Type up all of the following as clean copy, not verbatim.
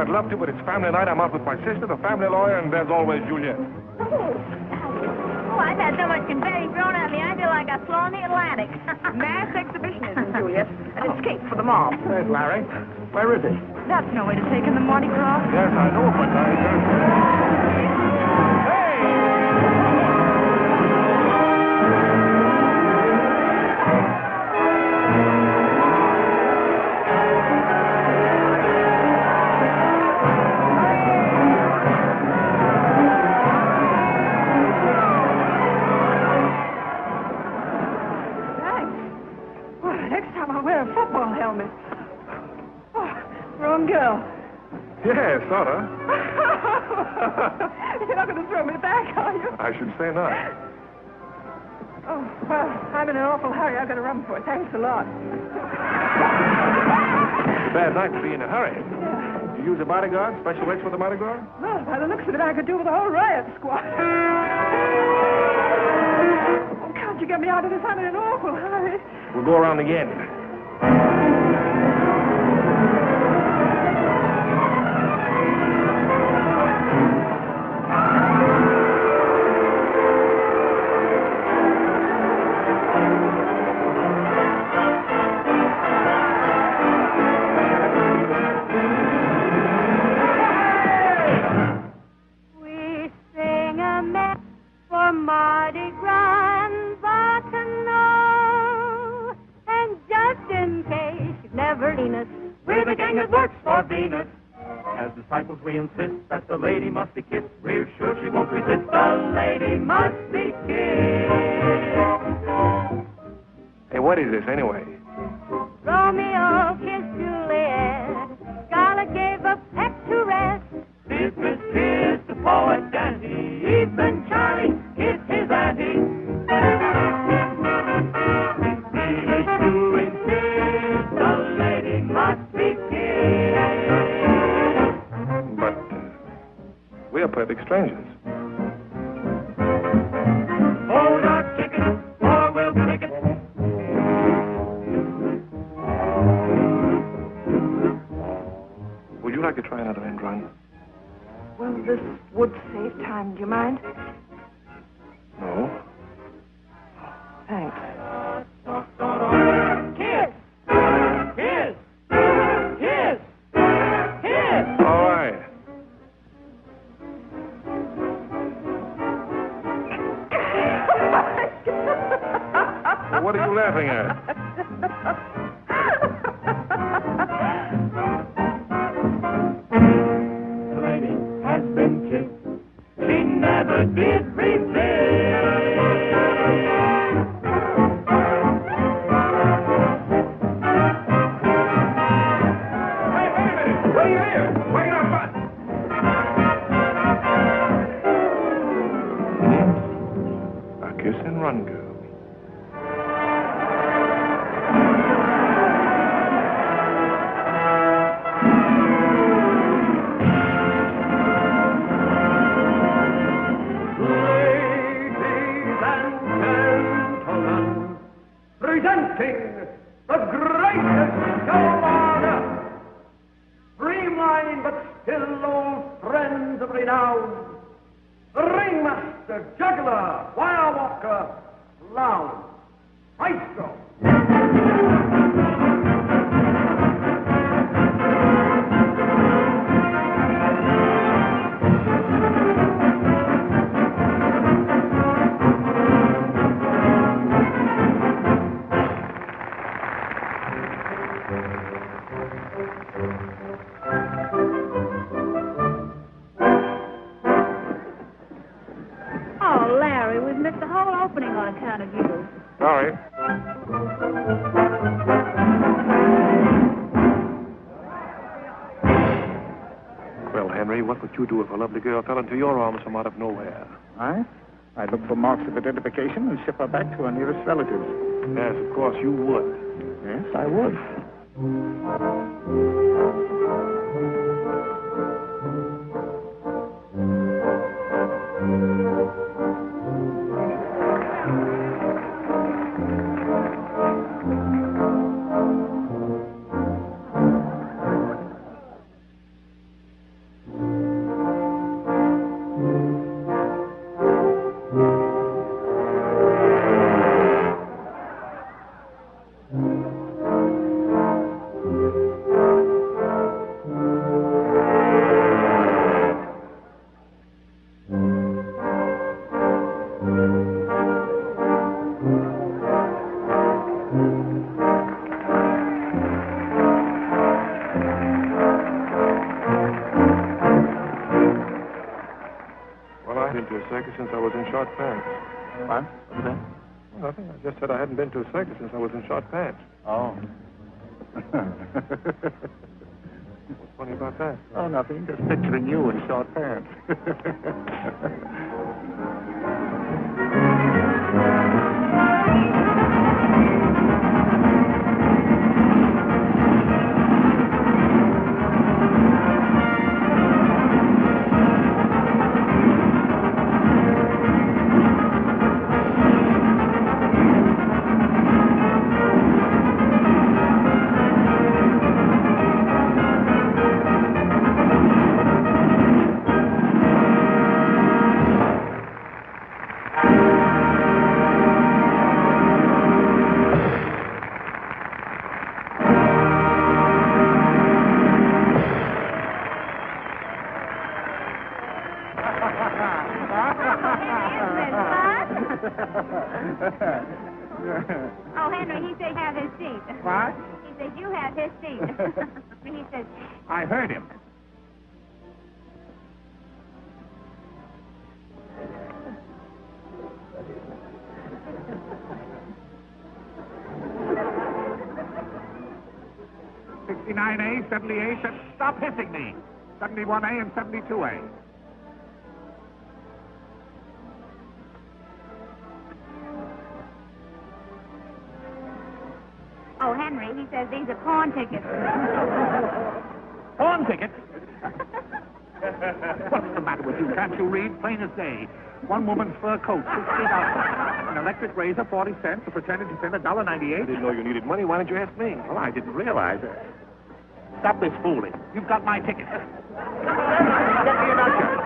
I'd love to, but it's family night. I'm out with my sister, the family lawyer, and there's always Juliet. Oh, I've had so much confetti thrown at me, I feel like I've flown the Atlantic. Mass exhibitionism, Juliet. An escape for the mob. There's Larry. Where is he? That's no way to take in the Mardi Gras. Yes, I know, but Girl. Yeah, sort of. You're not going to throw me back, are you? I should say not. Oh, well, I'm in an awful hurry. I've got to run for it. Thanks a lot. Bad night to be in a hurry. Yeah. You use a bodyguard? Special rates for the bodyguard? Well, by the looks of it, I could do with a whole riot squad. Oh, can't you get me out of this? I'm in an awful hurry. We'll go around again. Disciples, we insist that the lady must be kissed. We're sure she won't resist. The lady must be kissed. Hey, what is this anyway? Romeo kissed Juliet. Scarlett gave up Peck to rest. Beatrice kissed the poet Dante. Even Charlie kissed his auntie. We're to insist the lady must be kissed. We're perfect strangers. Hold our ticket, or we'll take it. Would you like to try another end run? Well, this would save time. Do you mind? No. Thanks. Kiss! Kiss! Kiss! Kiss! All right. What are you laughing at? The lady has been kissed. She never did resist. Hey, wait a minute! Wait here! Wait up! A kiss and run, girl. Presenting the greatest show on earth, streamlined but still old friends of renown, the ringmaster, juggler, wire walker, clown, maestro. Missed the whole opening on account of you. Sorry. Well, Henry, what would you do if a lovely girl fell into your arms from out of nowhere? I'd look for marks of identification and ship her back to her nearest relatives. Yes, of course, you would. Yes, I would. been to a circus since I was in short pants. What? What was that? Nothing. I just said I hadn't been to a circus since I was in short pants. Oh. What's funny about that? Oh, nothing. Just picturing you in short pants. Oh, Henry, he said have his seat. What? He said you have his seat. He said... I heard him. $69A, 78. Stop hissing me. 71A and 72A. Oh, Henry, he says these are pawn tickets. Pawn tickets? What's the matter with you? Can't you read? Plain as day. One woman's fur coat, $68. An electric razor, 40 cents. A fraternity pin, $1.98. I didn't know you needed money. Why didn't you ask me? Well, I didn't realize it. Stop this fooling. You've got my ticket. Get me an usher.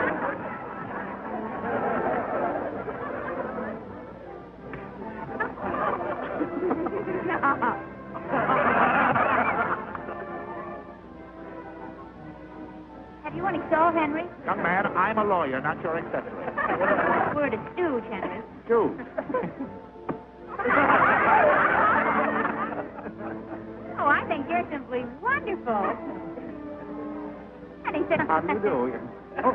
Have you any soul, Henry? Young man, I'm a lawyer, not your accessory. We're the stooge, Henry. Dude. Oh, I think you're simply wonderful. And he said... How do you do? Oh,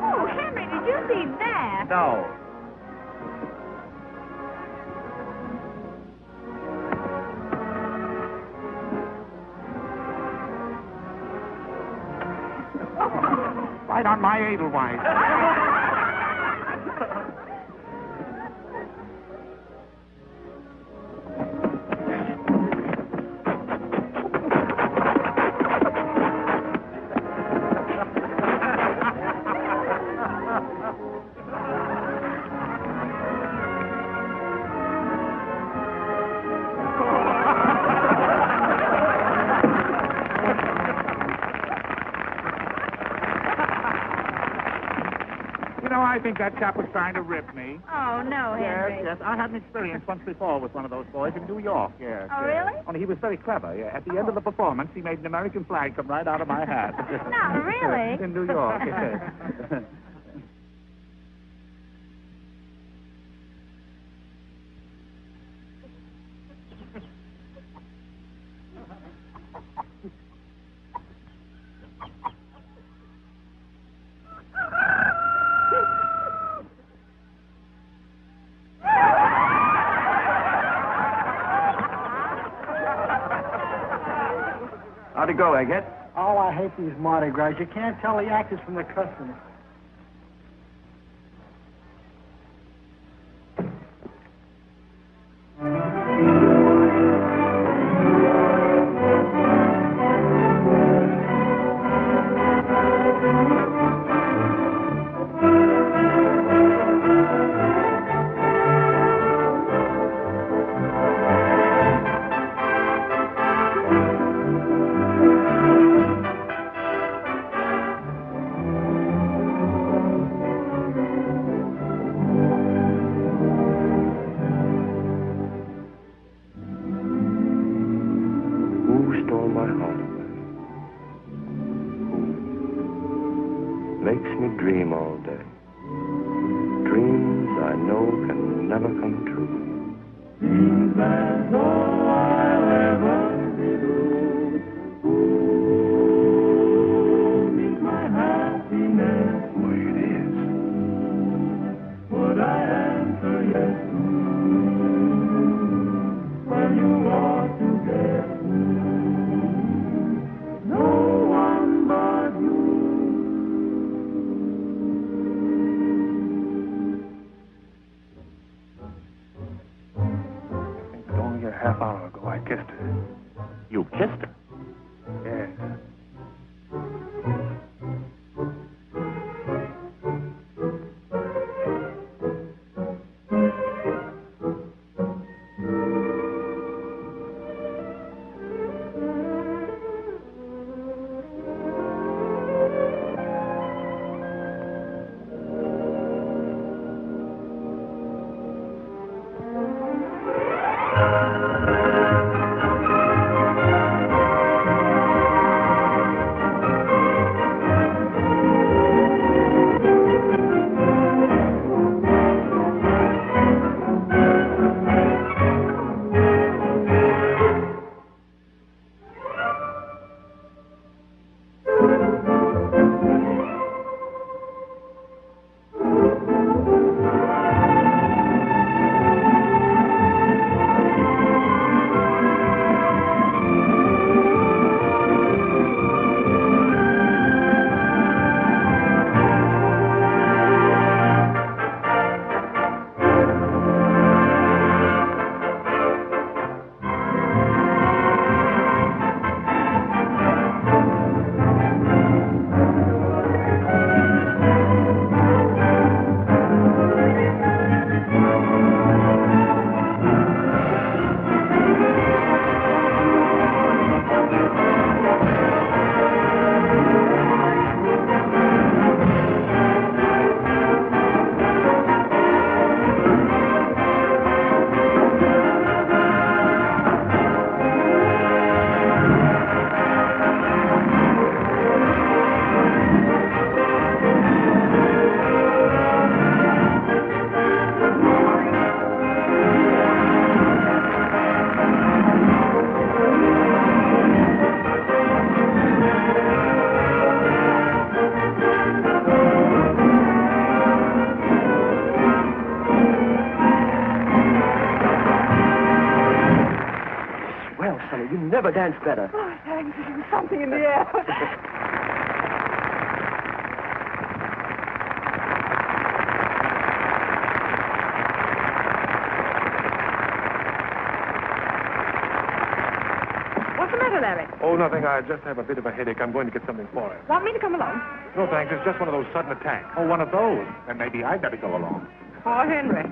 Oh, Henry, did you see that? no. Right on my Edelweiss. I think that chap was trying to rip me. Oh, no, Henry. Yes. I had an experience once before with one of those boys in New York, yes. Oh, really? Only he was very clever, yeah. At the end of the performance, he made an American flag come right out of my hat. Not really? In New York, yes. How'd it go, Egghead? Oh, I hate these Mardi Gras. You can't tell the actors from the customers. never danced better. Oh, thanks. There was something in the air. What's the matter, Larry? Oh, nothing. I just have a bit of a headache. I'm going to get something for it. Want me to come along? No, thanks. It's just one of those sudden attacks. Oh, one of those. Then maybe I'd better go along. Poor Henry.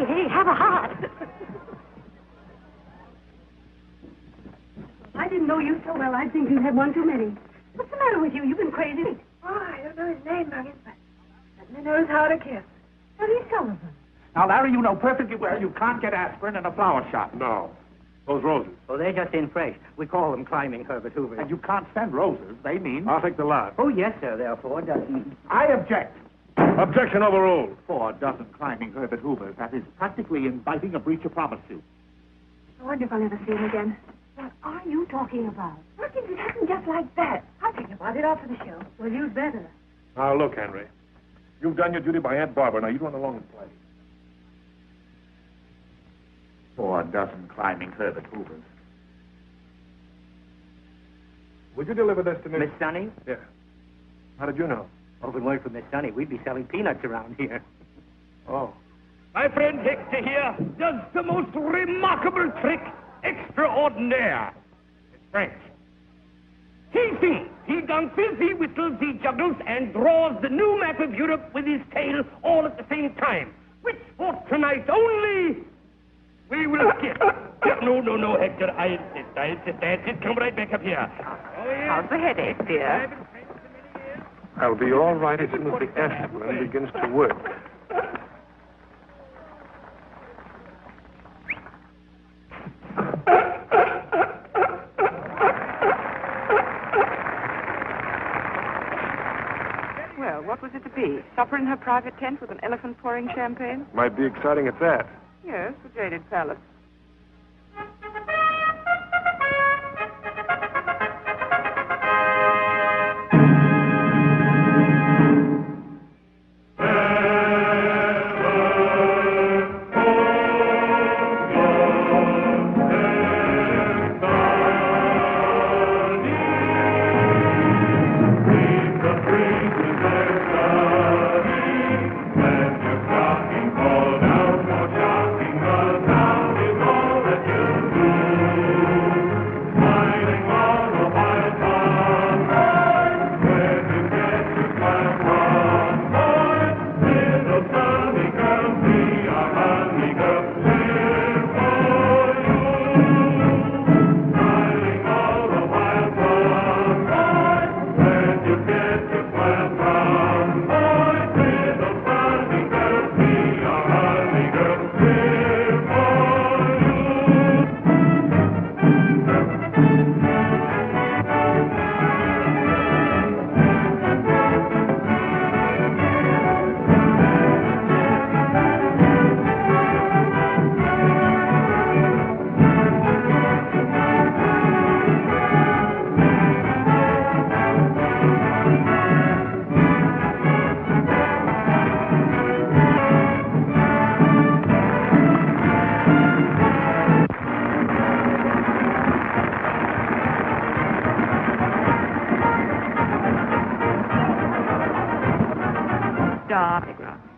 Hey, have a heart. I didn't know you so well. I'd think you had one too many. What's the matter with you? You've been crazy. Oh, I don't know his name, Muggins, but certainly knows how to kiss. Eddie Sullivan. Now, Larry, you know perfectly well you can't get aspirin in a flower shop. No. Those roses. Oh, they're just in fresh. We call them climbing Herbert Hoovers. And you can't send roses. They mean... I'll take the lot. Oh, yes, sir. There are 4 dozen. I object. Objection overruled. 4 dozen climbing Herbert Hoovers. That is practically inviting a breach of promise suit. I wonder if I'll ever see him again. What are you talking about? Muggins, it happened just like that. I'll think about it after the show. Well, you'd better. Now, look, Henry. You've done your duty by Aunt Barbara. Now, you run along and play. 4 dozen climbing Herbert Hoovers. Would you deliver this to me? Miss Sunny? Yeah. How did you know? Oh, if it weren't for Miss Sunny, we'd be selling peanuts around here. Oh. My friend Hector here does the most remarkable trick extraordinaire. It's French. He sings, he dances, he whistles, he juggles, and draws the new map of Europe with his tail all at the same time. Which for tonight only we will skip. No, Hector, I insist. That's it. Come right back up here. Oh, yes. How's the headache, dear? I'll be all right as soon as the aspirin begins to work. Well, what was it to be? Supper in her private tent with an elephant pouring champagne? Might be exciting at that. Yes, the Jaded Palace.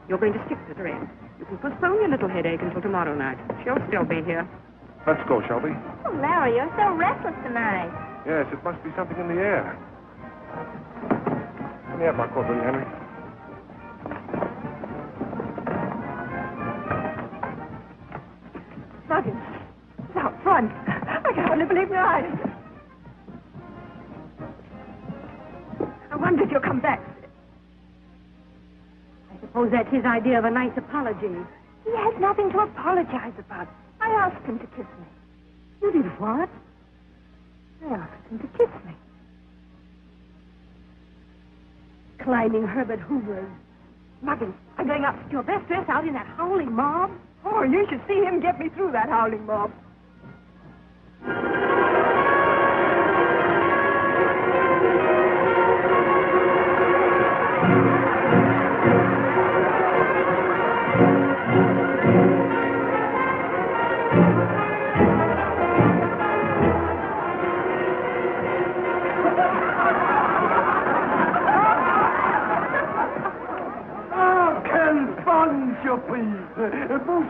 You're going to stick to the ring. You can postpone your little headache until tomorrow night. She'll still be here. Let's go, Shelby. Oh, Larry, you're so restless tonight. Yes, it must be something in the air. Let me have my coat, will you, Henry? Muggins, it's out front. I can hardly believe my eyes. I wonder if you'll come back. I suppose that's his idea of a nice apology. He has nothing to apologize about. I asked him to kiss me. You did what? I asked him to kiss me. Climbing Herbert Hoover's. Muggins, I'm going up your best dress out in that howling mob. oh, you should see him get me through that howling mob.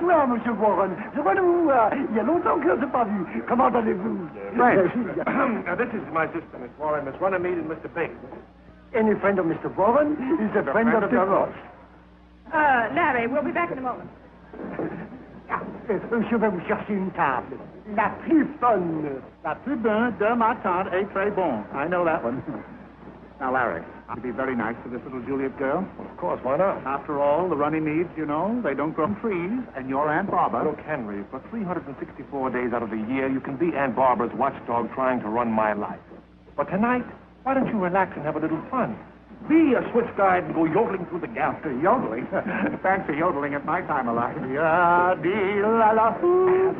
Bonsoir, Monsieur Warren. Je vois nous. Il y a longtemps que je ne vous ai pas vu. Comment allez-vous? Right. This is my sister, Miss Warren, Miss Runnymede, and Mr. Bing. Any friend of Mr. Warren is a friend of the Ross. Larry, we'll be back in a moment. Je vais vous chercher une table. La plus bonne. La plus bonne de ma tante est très bon. I know that one. Now, Larry, I'd be very nice to this little Juliet girl. Of course, why not? After all, the Runnymedes, you know, they don't grow on trees, and your Aunt Barbara... Look, Henry, for 364 days out of the year, you can be Aunt Barbara's watchdog trying to run my life. But tonight, why don't you relax and have a little fun? Be a Swiss guide and go yodeling through the gap. Yodeling? Fancy yodeling at my time of life. Ya-dee-la-la-hoo.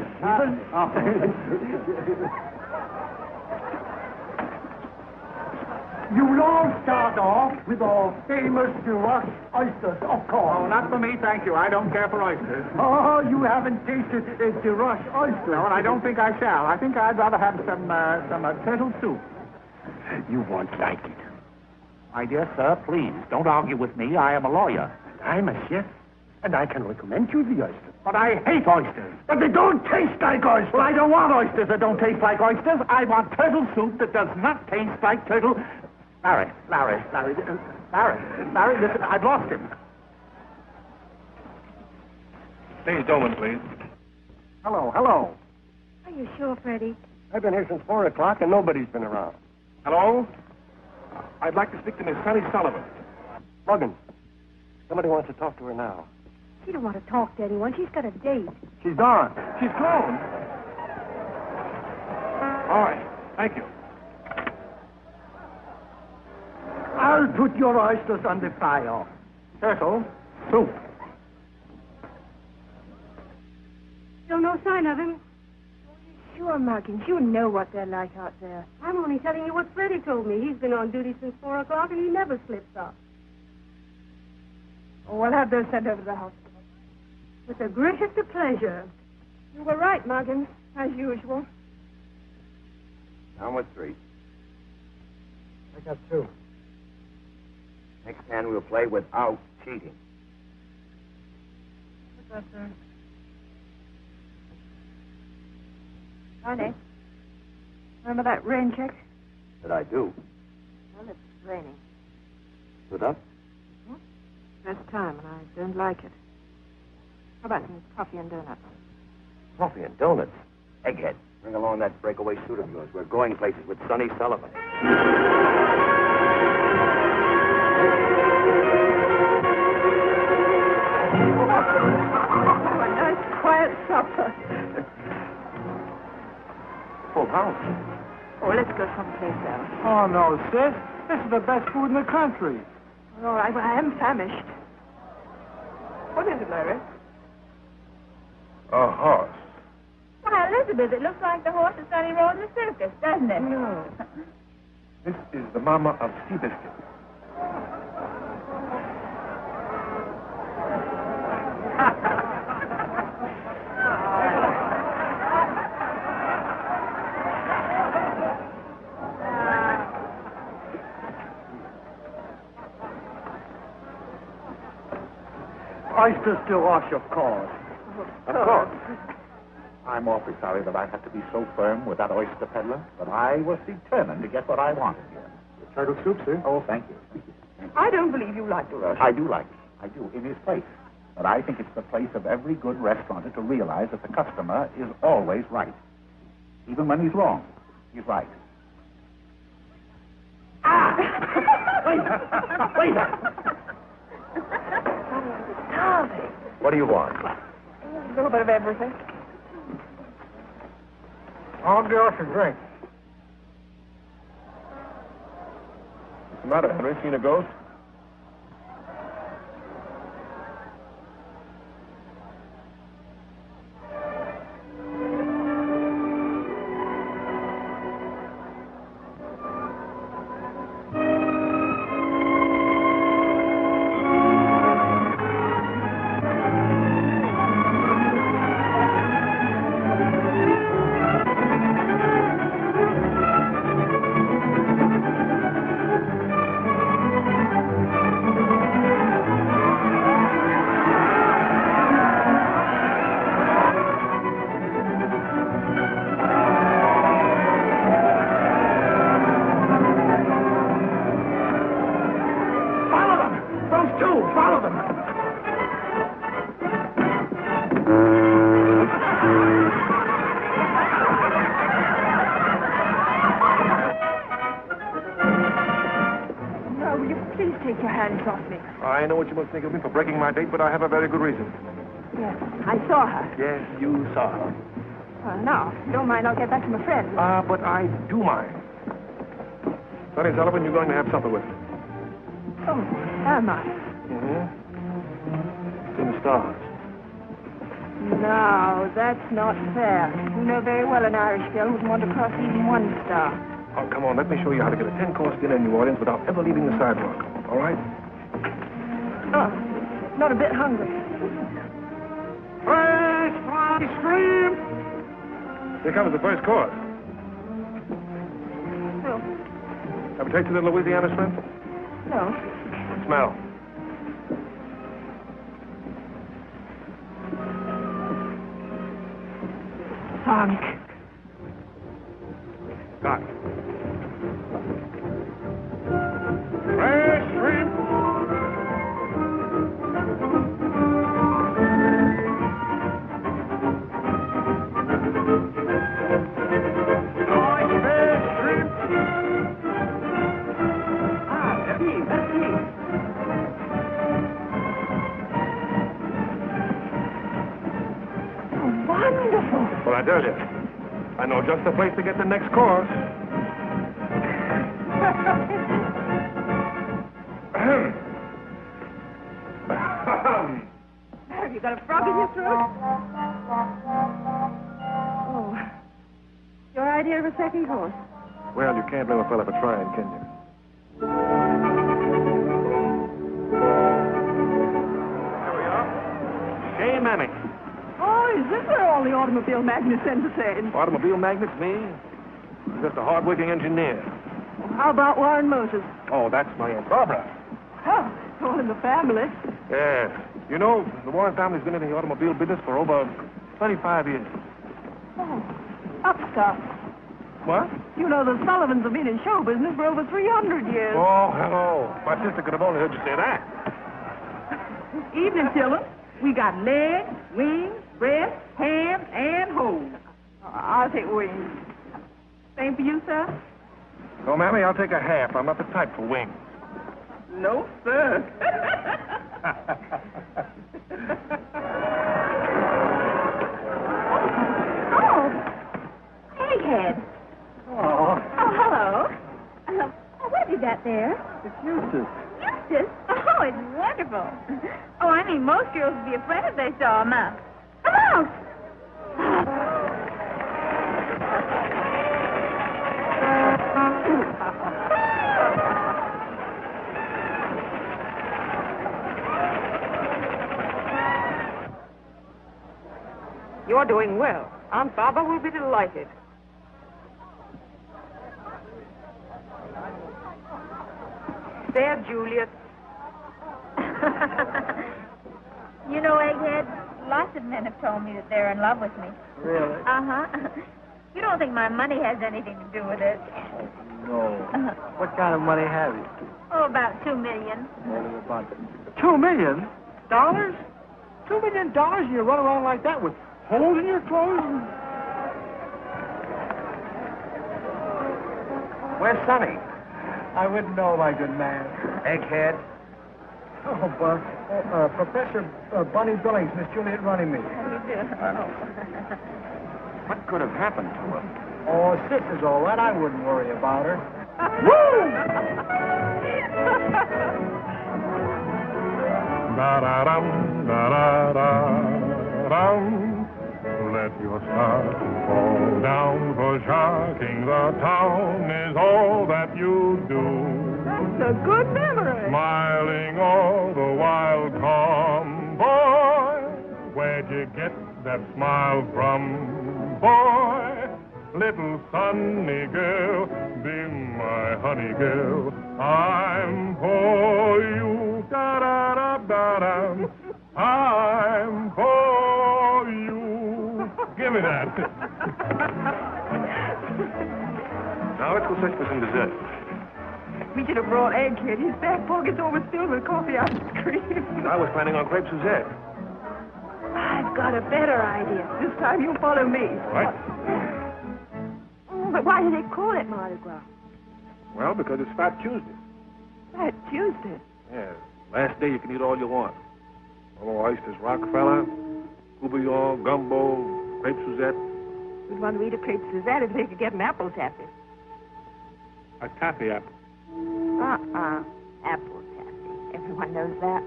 You'll all start off with our famous Duroc oysters, of course. Oh, not for me, thank you. I don't care for oysters. Oh, you haven't tasted a Duroc oyster. No, and I don't think I shall. I think I'd rather have some turtle soup. You won't like it. My dear sir, please, don't argue with me. I am a lawyer. I'm a chef, and I can recommend you the oyster. But I hate oysters. But they don't taste like oysters. Well, I don't want oysters that don't taste like oysters. I want turtle soup that does not taste like turtle... Larry, listen, I've lost him. Please, Dolman, please. Hello. Are you sure, Freddie? I've been here since 4 o'clock, and nobody's been around. Hello? I'd like to speak to Miss Sunny Sullivan. Muggins, somebody wants to talk to her now. She don't want to talk to anyone. She's got a date. She's gone. She's gone. All right. Thank you. I'll put your oysters on the fire. Turtle soup. Still no sign of him? Sure, Muggins. You know what they're like out there. I'm only telling you what Freddie told me. He's been on duty since 4 o'clock, and he never slips up. Oh, we'll have those sent over to the hospital. With the greatest of pleasure. You were right, Muggins, as usual. Down with 3. I got 2. Next hand we'll play without cheating. What's that, sir? Honey, remember that rain check? That I do. Well, it's raining. Stood up? First time, and I don't like it. How about some coffee and donuts? Coffee and donuts. Egghead, bring along that breakaway suit of yours. We're going places with Sonny Sullivan. A nice, quiet supper. Full house. Oh, let's go someplace else. Oh, no, sis. This is the best food in the country. All right, well, I am famished. What is it, Larry? A horse. Why, Elizabeth, it looks like the horse that Sonny rode in the circus, doesn't it? No. This is the mama of Seabiscuit. Oysters to wash, of course. Of course. I'm awfully sorry that I had to be so firm with that oyster peddler, but I was determined to get what I wanted here. The turtle soup, sir? Oh, thank you. I don't believe you like the Russian. I do like it. I do, in his place. But I think it's the place of every good restaurateur to realize that the customer is always right. Even when he's wrong, he's right. Ah! Wait! What do you want? A little bit of everything. I'll get us a drink. What's the matter, Henry? Seen a ghost? I know what you must think of me for breaking my date, but I have a very good reason. Yes, I saw her. Yes, you saw her. Well, now, if you don't mind, I'll get back to my friend. But I do mind. Sonny Sullivan, you're going to have supper with me. Oh, am I? Mm-hmm. In the stars. No, that's not fair. You know very well an Irish girl wouldn't want to cross even one star. Oh, come on, let me show you how to get a 10-course dinner in New Orleans without ever leaving the sidewalk. All right? Oh, not a bit hungry. Fresh fry shrimp! Here comes the first course. No. Have you tasted the Louisiana shrimp? No. Smell. Funk. Got it. Fresh shrimp! Well, I tell you, I know just the place to get the next course. Have you got a frog in your throat? Oh. Your idea of a second course? Well, you can't blame a fella for trying, can you? There we are. Shea Mammy. Oh, is this where all the automobile magnets send the same? Automobile magnets, me? Just a hard-working engineer. Well, how about Warren Moses? Oh, that's my Aunt Barbara. Oh, it's all in the family. Yes. You know, the Warren family's been in the automobile business for over 25 years. Oh, upstart. What? You know, the Sullivans have been in show business for over 300 years. Oh, hello. My sister could have only heard you say that. Evening, Tilton. We got legs, wings, breast, ham, and whole. I'll take wings. Same for you, sir? No, Mammy, I'll take a half. I'm not the type for wings. No, sir. Oh, Egghead. Oh, Oh, hello. What have you got there? it's Eustace. Eustace? Oh, it's wonderful. Oh, I mean, most girls would be afraid if they saw a mouse. A mouse! You're doing well. Aunt Barbara will be delighted. There, Juliet. You know, Egghead, lots of men have told me that they're in love with me. Really? Uh-huh. You don't think my money has anything to do with it? No. What kind of money have you? Oh, about $2 million. Only about $2 million? $2 million, and you run around like that with holes in your clothes? Where's Sonny? I wouldn't know, my good man. Egghead? Oh, Professor Bunny Billings, Miss Juliet Runnymede. What could have happened to her? Oh, sister's all right. I wouldn't worry about her. Da-da-dum, da-da-da-dum. Let your stars fall down, for sharking the town is all that you do. That's a good memory. Smiling all the while, come, boy. Where'd you get that smile from, boy? Little sunny girl, be my honey girl. I'm for you, da-da-da-da-da. I'm for you. Give me that. Now let's go search for some dessert. We should have brought Egghead. His back pocket's always filled with coffee ice cream. I was planning on crepe Suzette. I've got a better idea. This time you follow me. What? Oh, but why do they call it Mardi Gras? Well, because it's Fat Tuesday. Fat Tuesday. Yes. Last day you can eat all you want. Oh, oysters, Rockefeller, Coubillon, gumbo, crepe Suzette. We'd want to eat a crepe Suzette if they could get an apple taffy. A taffy apple. Apple taffy. Everyone knows that.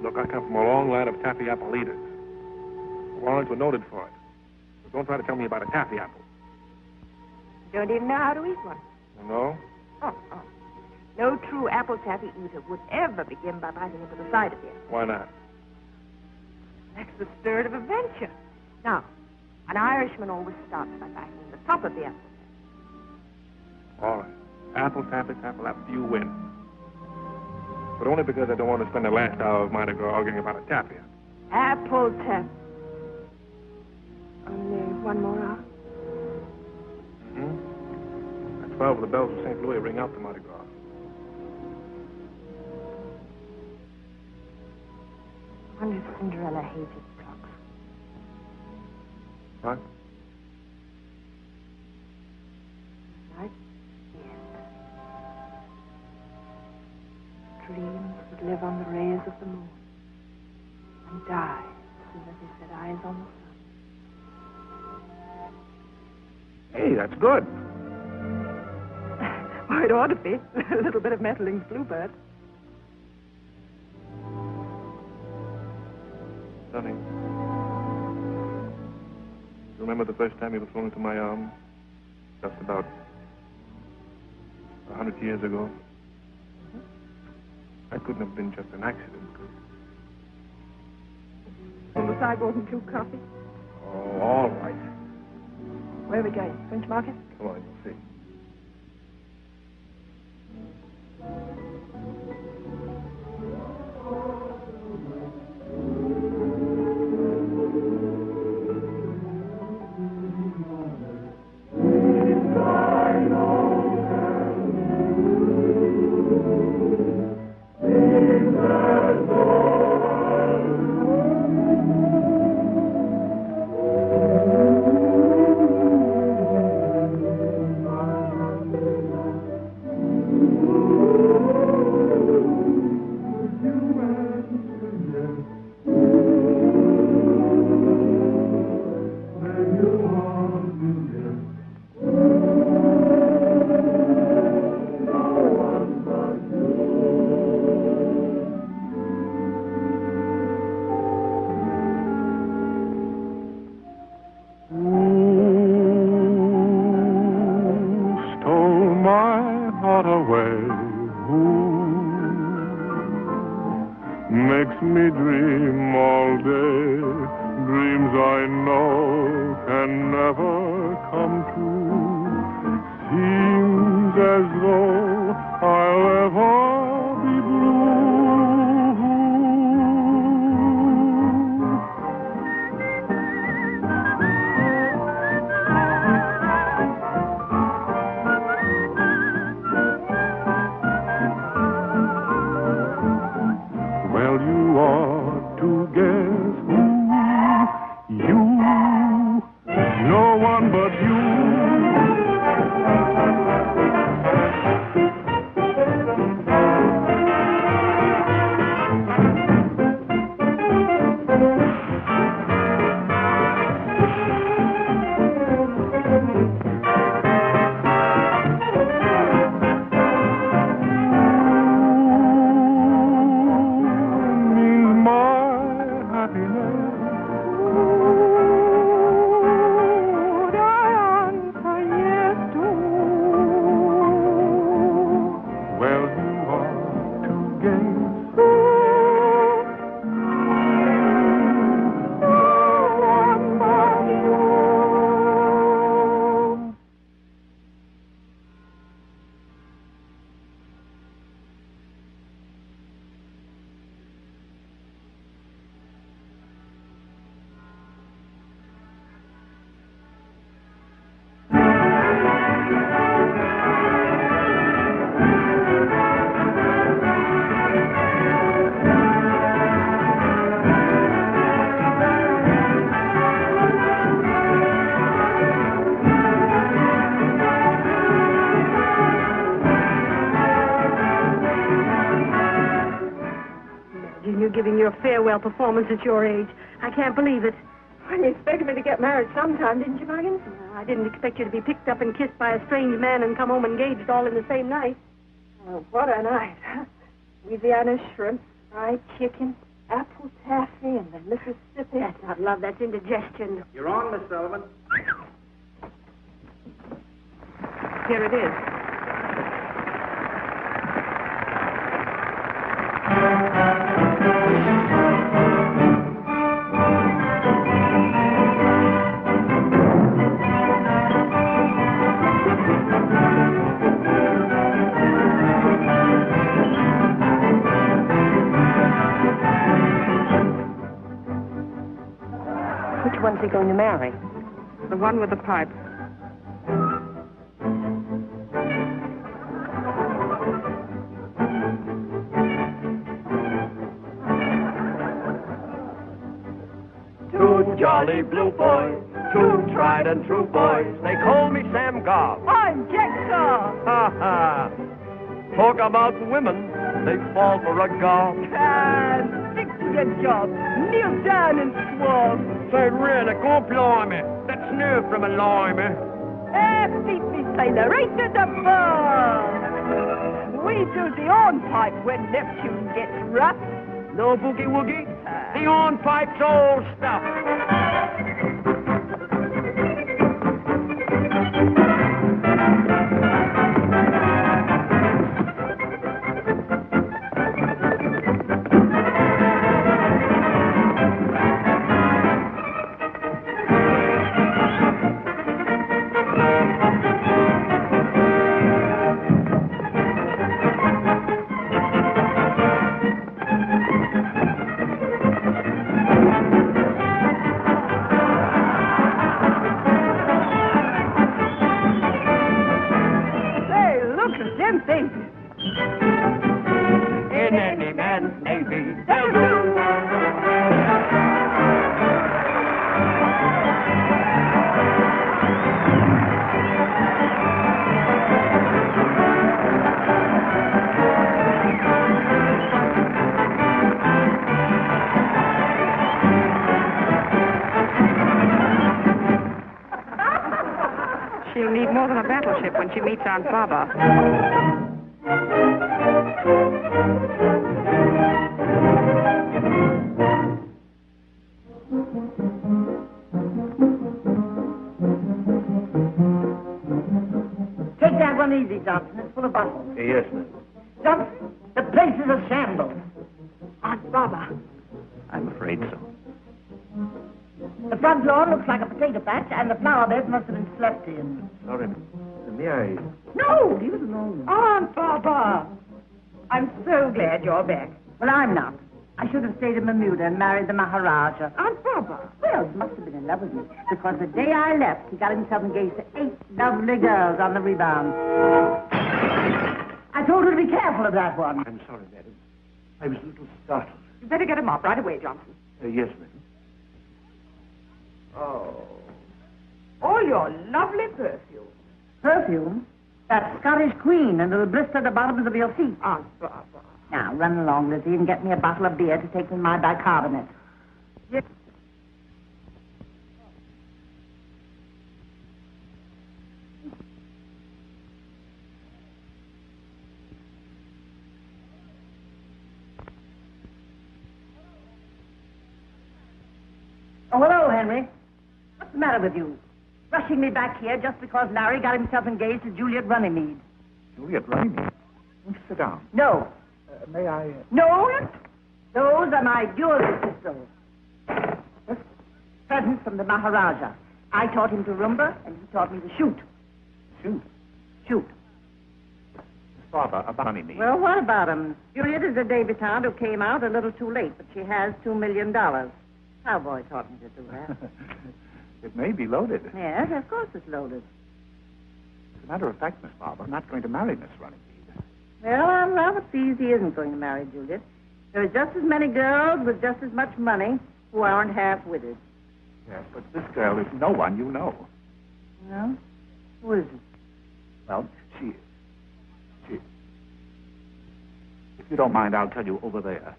Look, I come from a long line of taffy apple eaters. Warrens were noted for it. So don't try to tell me about a taffy apple. You don't even know how to eat one. No? Oh. No true apple taffy eater would ever begin by biting into the side of it. Why not? That's the spirit of adventure. Now, an Irishman always starts by biting the top of the apple taffy. All right. Apple taffy, you win. But only because I don't want to spend the last hour of Mardi Gras arguing about a taffy apple. Apple taffy. Only 1 more hour? Mm-hmm. At 12, the bells of St. Louis ring out the Mardi Gras. I wonder if Cinderella hated clocks. What? Night? Yes. Dreams would live on the rays of the moon and die as soon as they set eyes on the sun. Hey, that's good. Oh, it ought to be. A little bit of Mettling's Bluebird. Sonny, you remember the first time you were thrown into my arms? Just about 100 years ago. That couldn't have been just an accident, could it? On the sidewalk and 2 coffee. Oh, all right. Where are we going? French Market? Come on, you'll see. giving your farewell performance at your age. I can't believe it. Well, you expected me to get married sometime, didn't you, Muggins? No, I didn't expect you to be picked up and kissed by a strange man and come home engaged all in the same night. Oh, what a night, huh? Louisiana shrimp, fried chicken, apple taffy, and the Mississippi. That's not love, that's indigestion. You're on, Miss Sullivan. Here it is. Which one's he going to marry? The one with the pipe. Two jolly blue boys, two tried and true boys. They call me Sam Goff. I'm Jack Goff. Ha ha. Talk about women, they fall for a golf. Stick to your job. Kneel down and swab. Say, really, go blimey. That's nerve from a limey. Beat me, sailor, right to the bar. We do the hornpipe when Neptune gets rough. No boogie woogie? The hornpipe's old stuff. In any man's navy, they'll do. She'll need more than a battleship when she meets Aunt Baba. Take that one easy, Johnson. It's full of bottles. Yes, ma'am. Johnson, the place is a shambles. Aunt Baba. I'm afraid so. The front lawn looks like a potato patch, and the flower beds must have been slept in. Sorry, may I? No, leave it alone. Aunt Baba. I'm so glad you're back. Well, I'm not. I should have stayed in Bermuda and married the Maharaja. Aunt Baba. Well, he must have been in love with me, because the day I left, he got himself engaged to 8 lovely girls on the rebound. I told her to be careful of that one. I'm sorry, madam. I was a little startled. You better get him up right away, Johnson. Yes, madam. Oh. All your lovely perfume. Perfume? That Scottish Queen, and it'll blister the bottoms of your feet. Aunt Baba. Now, run along, Lizzie, and get me a bottle of beer to take with my bicarbonate. Yes. Oh, hello, Henry. What's the matter with you? Rushing me back here just because Larry got himself engaged to Juliet Runnymede. Juliet Runnymede? Won't you sit down? No. May I? No? Those are my jewelry pistols. This present from the Maharaja. I taught him to rumba, and he taught me to shoot. Shoot. Shoot. Father, about Runnymede. Well, what about him? Juliet is a debutante who came out a little too late, but she has $2 million. Cowboy taught me to do that. It may be loaded. Yes, of course it's loaded. As a matter of fact, Miss Barber, I'm not going to marry Miss Runnymede. Well, I'm rather pleased he isn't going to marry Juliet. There are just as many girls with just as much money who aren't half-witted. Yes, but this girl is no one you know. No? Who is it? Well, she... If you don't mind, I'll tell you over there.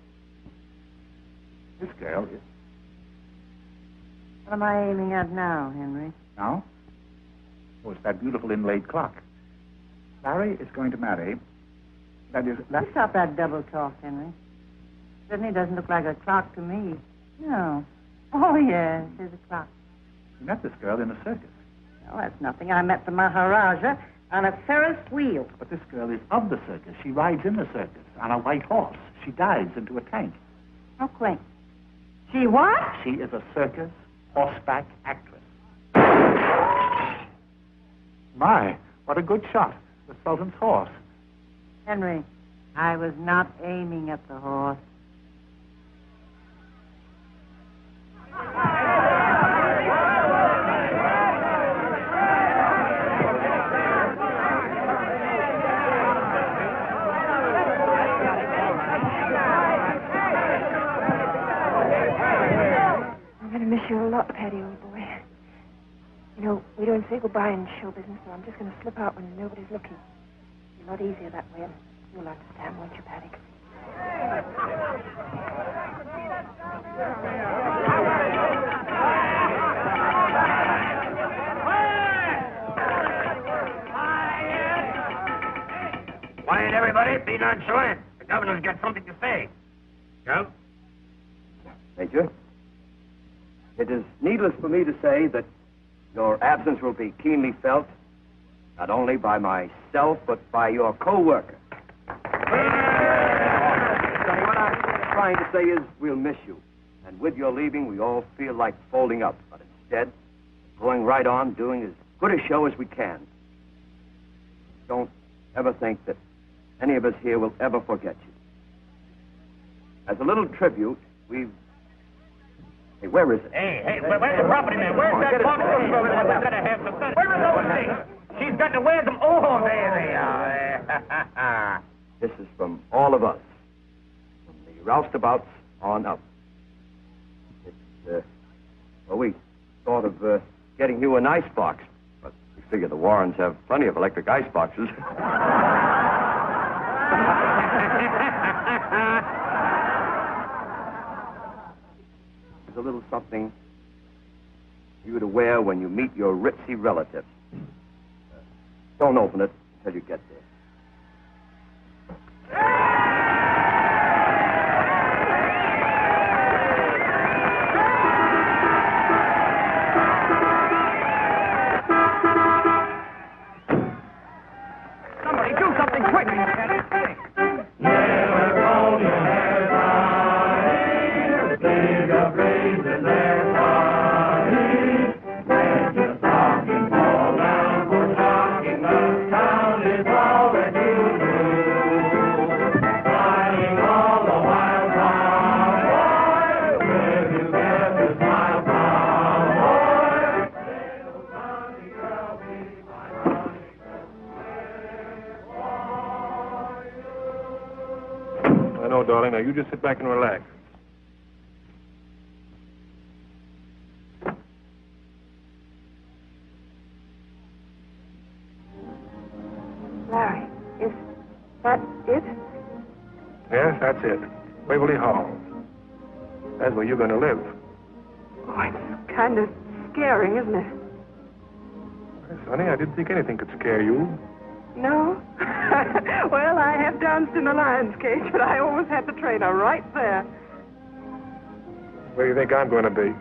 This girl is... What am I aiming at now, Henry? Now? Oh, it's that beautiful inlaid clock. Larry is going to marry... That is... You stop that double talk, Henry. Certainly doesn't look like a clock to me. No. Oh, yes, there's a clock. You met this girl in a circus. Well, that's nothing. I met the Maharaja on a Ferris wheel. But this girl is of the circus. She rides in the circus on a white horse. She dives into a tank. Oh, quaint. She what? She is a circus horseback actress. My, what a good shot. The Sultan's horse. Henry, I was not aiming at the horse. I'm going to miss you a lot, Paddy, old boy. You know, we don't say goodbye in show business, so I'm just going to slip out when nobody's looking. It's a lot easier that way, and you'll understand, won't you, Paddy? Quiet, everybody. Be nonchalant. The governor's got something to say. Joe? Major, it is needless for me to say that your absence will be keenly felt, not only by myself, but by your co-worker. So what I'm trying to say is we'll miss you. And with your leaving, we all feel like folding up. But instead, going right on, doing as good a show as we can. Don't ever think that any of us here will ever forget you. As a little tribute, we've... Hey, where is it? Hey, where's the property man? Where's that box? We're going to have some fun. Where are those things? She's got to wear them. Oh, there they are. This is from all of us, from the roustabouts on up. It's, well, we thought of getting you an ice box, but we figure the Warrens have plenty of electric ice boxes. There's a little something for you to wear when you meet your ritzy relatives. Don't open it until you get there. Somebody do something quick. Darling, now you just sit back and relax. Larry, is that it? Yes, that's it. Waverly Hall. That's where you're going to live. Oh, it's kind of scaring, isn't it? Yes, honey, I didn't think anything could scare you. No? Well, I have danced in a lion's cage, but I always had the trainer right there. Where do you think I'm going to be?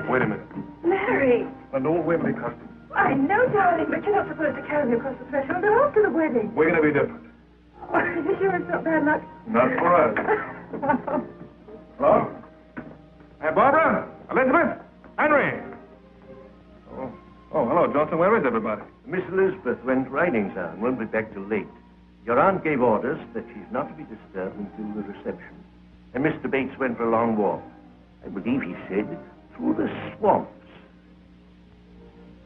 Wait a minute. Larry! An old Wembley costume. I know, darling, but you're not supposed to carry me across the threshold after the wedding. We're going to be different. Oh, are you sure it's not bad luck? Not for us. Hello? Hey, Barbara? Elizabeth? Henry? Oh, hello, Johnson. Where is everybody? Miss Elizabeth went riding, sir, and won't be back till late. Your aunt gave orders that she's not to be disturbed until the reception. And Mr. Bates went for a long walk. I believe he said through the swamps.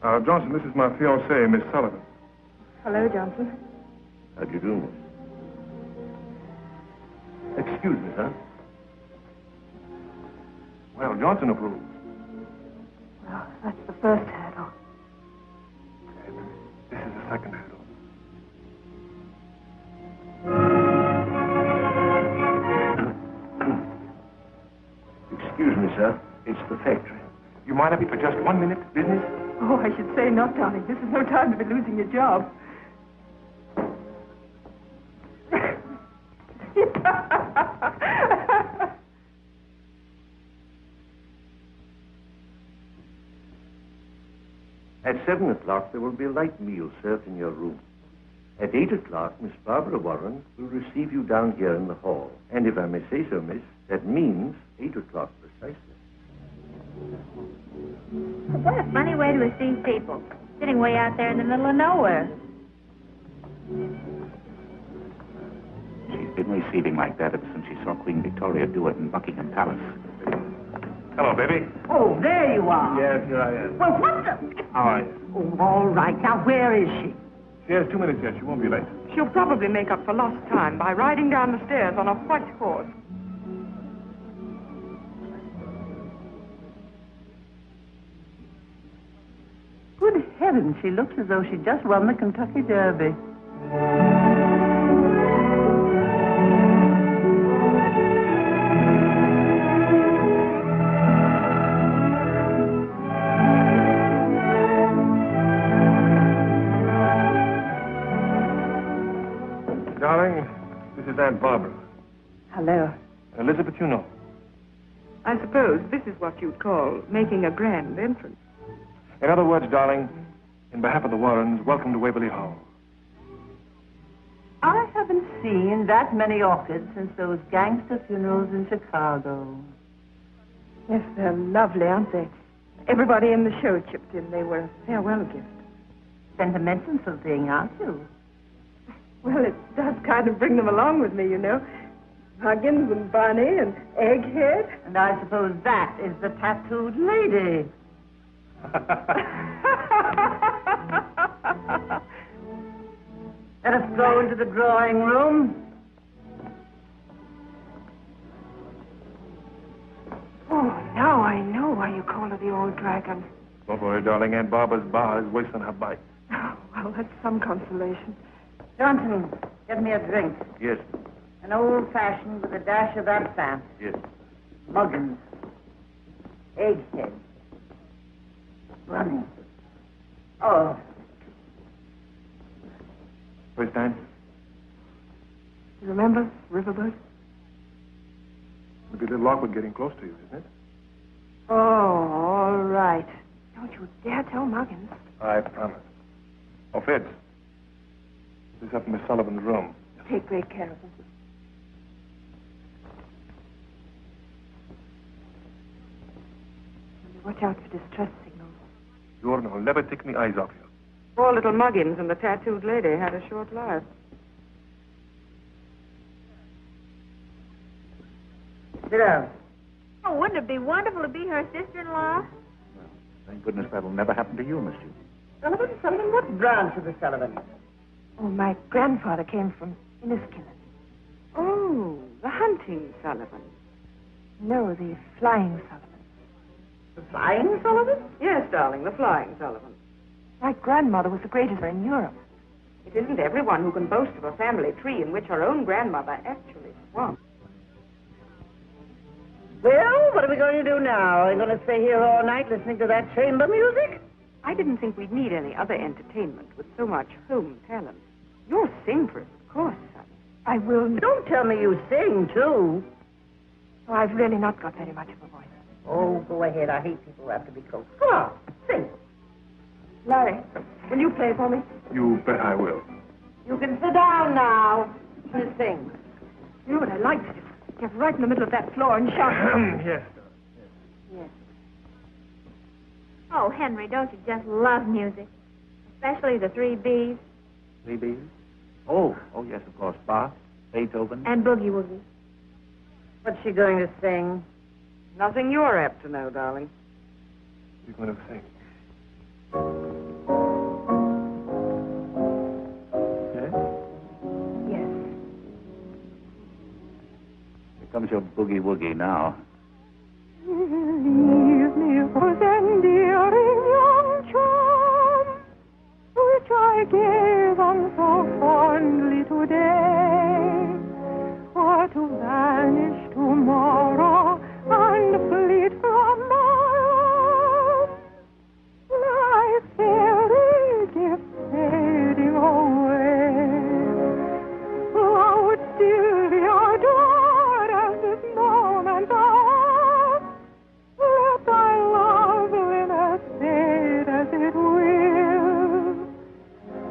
Johnson, this is my fiancée, Miss Sullivan. Hello, Johnson. How do you do, miss? Excuse me, sir. Well, Johnson approves. Well, that's the first hurdle. This is the second hurdle. Excuse me, sir. It's the factory. You mind if we for just 1 minute? Business? Oh, I should say not, darling. This is no time to be losing your job. At 7 o'clock, there will be a light meal served in your room. At 8 o'clock, Miss Barbara Warren will receive you down here in the hall. And if I may say so, miss, that means 8 o'clock precisely. What a funny way to receive people. Sitting way out there in the middle of nowhere. She's been receiving like that ever since she saw Queen Victoria do it in Buckingham Palace. Hello, baby. Oh, there you are. Yes, here I am. Well, what the... How are you? Oh, all right. Now, where is she? She has 2 minutes yet. She won't be late. She'll probably make up for lost time by riding down the stairs on a white horse. Good heavens, she looks as though she'd just won the Kentucky Derby. Darling, this is Aunt Barbara. Hello. Elizabeth, you know. I suppose this is what you'd call making a grand entrance. In other words, darling, in behalf of the Warrens, welcome to Waverly Hall. I haven't seen that many orchids since those gangster funerals in Chicago. Yes, they're lovely, aren't they? Everybody in the show chipped in. They were a farewell gift. Sentimental thing, aren't you? Well, it does kind of bring them along with me, you know. Muggins and Barney and Egghead. And I suppose that is the tattooed lady. Let us go into the drawing room. Oh, now I know why you call her the old dragon. Don't worry, darling. Aunt Barbara's bar is worse than her bite. Oh, well, that's some consolation. Johnson, get me a drink. Yes, An old-fashioned with a dash of absinthe. yes. Muggins. Egghead. Running. Oh, First time? You remember Riverboat? It'll be a little awkward getting close to you, isn't it? Oh, all right. Don't you dare tell Muggins. I promise. Oh, Fitz. This is up in Miss Sullivan's room. Take great care of him. Watch out for distress signals. Jordan will never take me eyes off you. Poor little Muggins and the tattooed lady had a short life. sit down. Oh, wouldn't it be wonderful to be her sister-in-law? Thank goodness that'll never happen to you, Miss Juliet. Sullivan, what branch of the Sullivans? Oh, my grandfather came from Inescort. Oh, the hunting Sullivan. No, the flying Sullivan. The Flying Sullivan? Yes, darling, the flying Sullivan. My grandmother was the greatest in Europe. It isn't everyone who can boast of a family tree in which her own grandmother actually swung. Well, what are we going to do now? Are we going to stay here all night listening to that chamber music? I didn't think we'd need any other entertainment with so much home talent. You'll sing for us, of course, son. I will. Don't tell me you sing, too. Oh, I've really not got very much of a voice. Oh, go ahead. I hate people who have to be coached. Come on, sing. Larry, will you play for me? You bet I will. You can sit down now. You sing. You know what I like to do? Get right in the middle of that floor and shout. Yes. Yes. Oh, Henry, don't you just love music? Especially the 3 B's 3 B's? Oh, yes, of course. Bach, Beethoven. and Boogie Woogie. What's she going to sing? Nothing you're apt to know, darling. You're going to sing. Yes? Here comes your boogie-woogie now. Leave me for endearing young charm, which I gave them so fondly today, or to vanish tomorrow and fleet from my arms, like fairy gifts fading away. Oh, still be adored as this moment of, let thy loveliness fade as it will,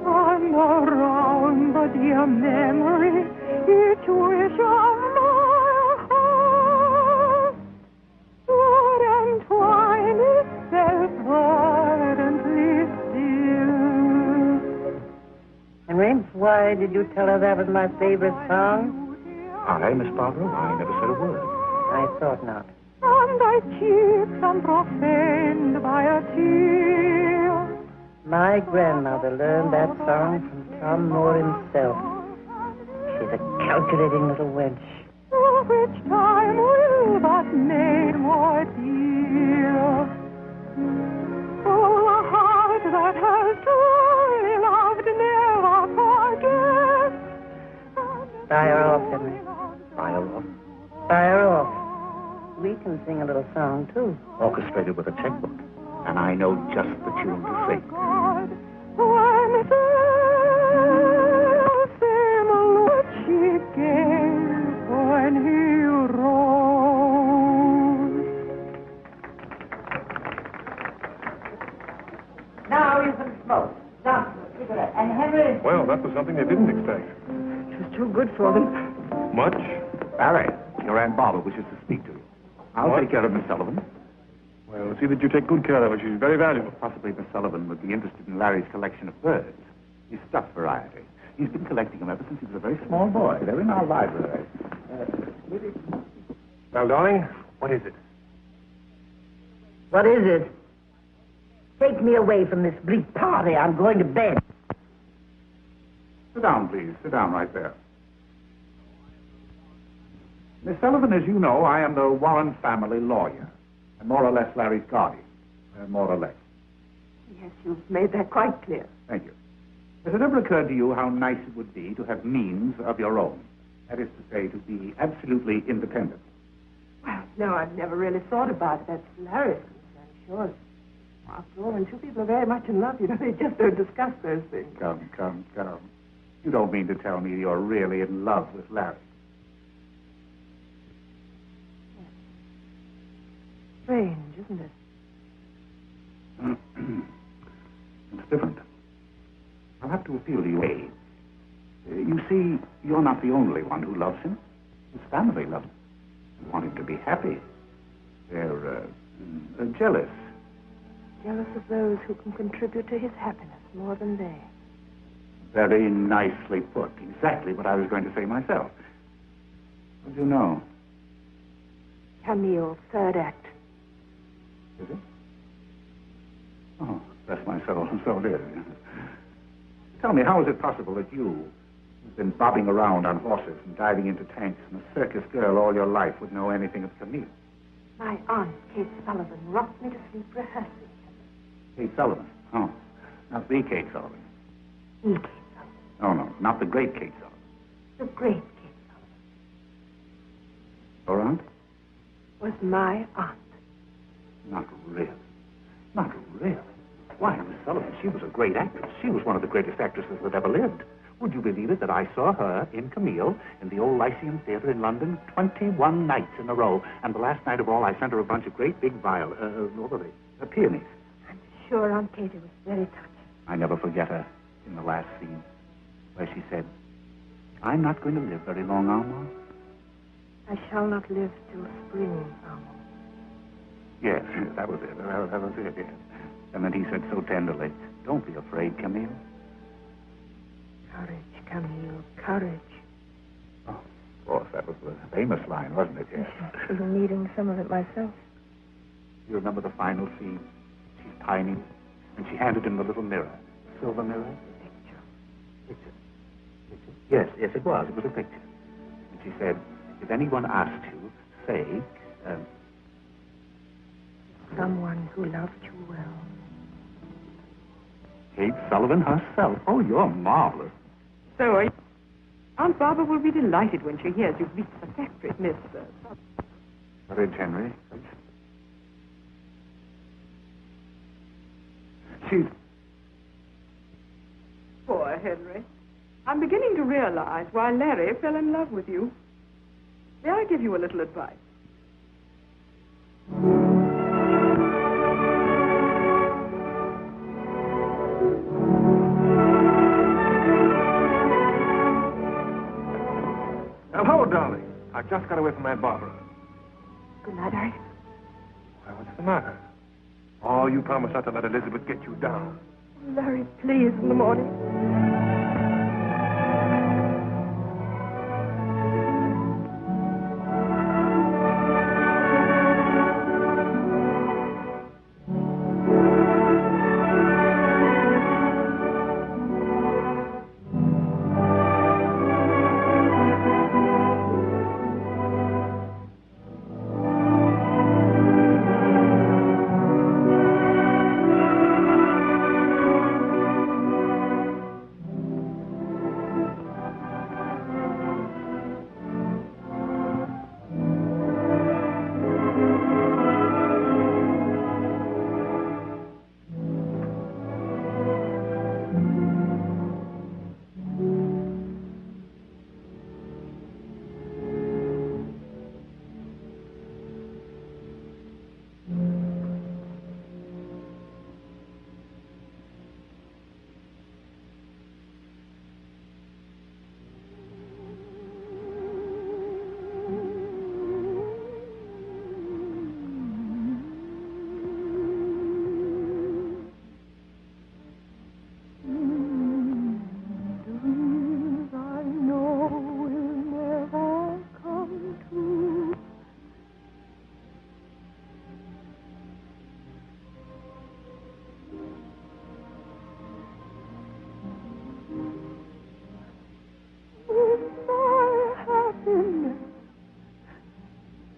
and around the dear memory each wish of my heart would entwine itself ardently still. Henry, why did you tell her that was my favorite song? I, Miss Barbara? I never said a word. I thought not. On thy cheeks unprofaned by a tear. My grandmother learned that song from Tom Moore himself. She's a calculating little wench. Which time will but make more dear. Oh, a heart that has truly loved never forgets. Fire off, Henry. Fire off. Fire off. We can sing a little song, too. Orchestrated with a checkbook. And I know just the tune to sing. When same what she gave when he rose. Now you can smoke. Johnson, cigarette. And Henry... Well, that was something they didn't expect. It was too good for them. Much? Barry, your Aunt Barbara wishes to speak to you. I'll take care of Miss Sullivan. Well, see that you take good care of her. She's very valuable. Possibly Miss Sullivan would be interested in Larry's collection of birds. His stuffed variety. He's been collecting them ever since he was a very small boy. They're in our library. Well, darling, what is it? What is it? Take me away from this bleak party. I'm going to bed. Sit down, please. Sit down right there. Miss Sullivan, as you know, I am the Warren family lawyer. And more or less Larry's guardian. More or less. Yes, you've made that quite clear. Thank you. Has it ever occurred to you how nice it would be to have means of your own? That is to say, to be absolutely independent. Well, no, I've never really thought about it. That's Larry's concern, sure. After all, when two people are very much in love, you know, they just don't discuss those things. Come. You don't mean to tell me you're really in love with Larry? Strange, isn't it? It's different. I'll have to appeal to you. You see, you're not the only one who loves him. His family loves him. They want him to be happy. They're jealous. Jealous of those who can contribute to his happiness more than they. Very nicely put. Exactly what I was going to say myself. What do you know? Camille, third act. Is it? Oh, bless my soul. So it is. Tell me, how is it possible that you, who've been bobbing around on horses and diving into tanks and a circus girl all your life, would know anything of Camille? My aunt, Kate Sullivan, rocked me to sleep rehearsing. Kate Sullivan? Oh, not the Kate Sullivan. The Kate Sullivan. No, not the great Kate Sullivan. The great Kate Sullivan. Your aunt? Was my aunt. Not really. Not really. Why, Miss Sullivan, she was a great actress. She was one of the greatest actresses that ever lived. Would you believe it that I saw her in Camille in the old Lyceum Theatre in London 21 nights in a row, and the last night of all I sent her a bunch of great big peonies. I'm sure Aunt Katie was very touching. I never forget her in the last scene, where she said, "I'm not going to live very long, Alma." I shall not live till spring, Alma. Yes, that was it. That was it, yes. And then he said so tenderly, "Don't be afraid, Camille." Courage, Camille, courage. Oh, of course, that was the famous line, wasn't it? Yes. I've been needing some of it myself. You remember the final scene? tiny, and she handed him the little mirror. Silver mirror? Picture. Yes, it was. It was a picture. And she said, if anyone asks you, say, Someone who loved you well. Kate Sullivan herself. Oh, you're marvelous. So Aunt Barbara will be delighted when she hears you've reached the factory, Miss... Ridge Henry. She's... Poor Henry. I'm beginning to realize why Larry fell in love with you. May I give you a little advice? Hello, darling. I just got away from Aunt Barbara. Good night, Harry. Why, what's the matter? Oh, you promised not to let Elizabeth get you down. Larry, please, in the morning.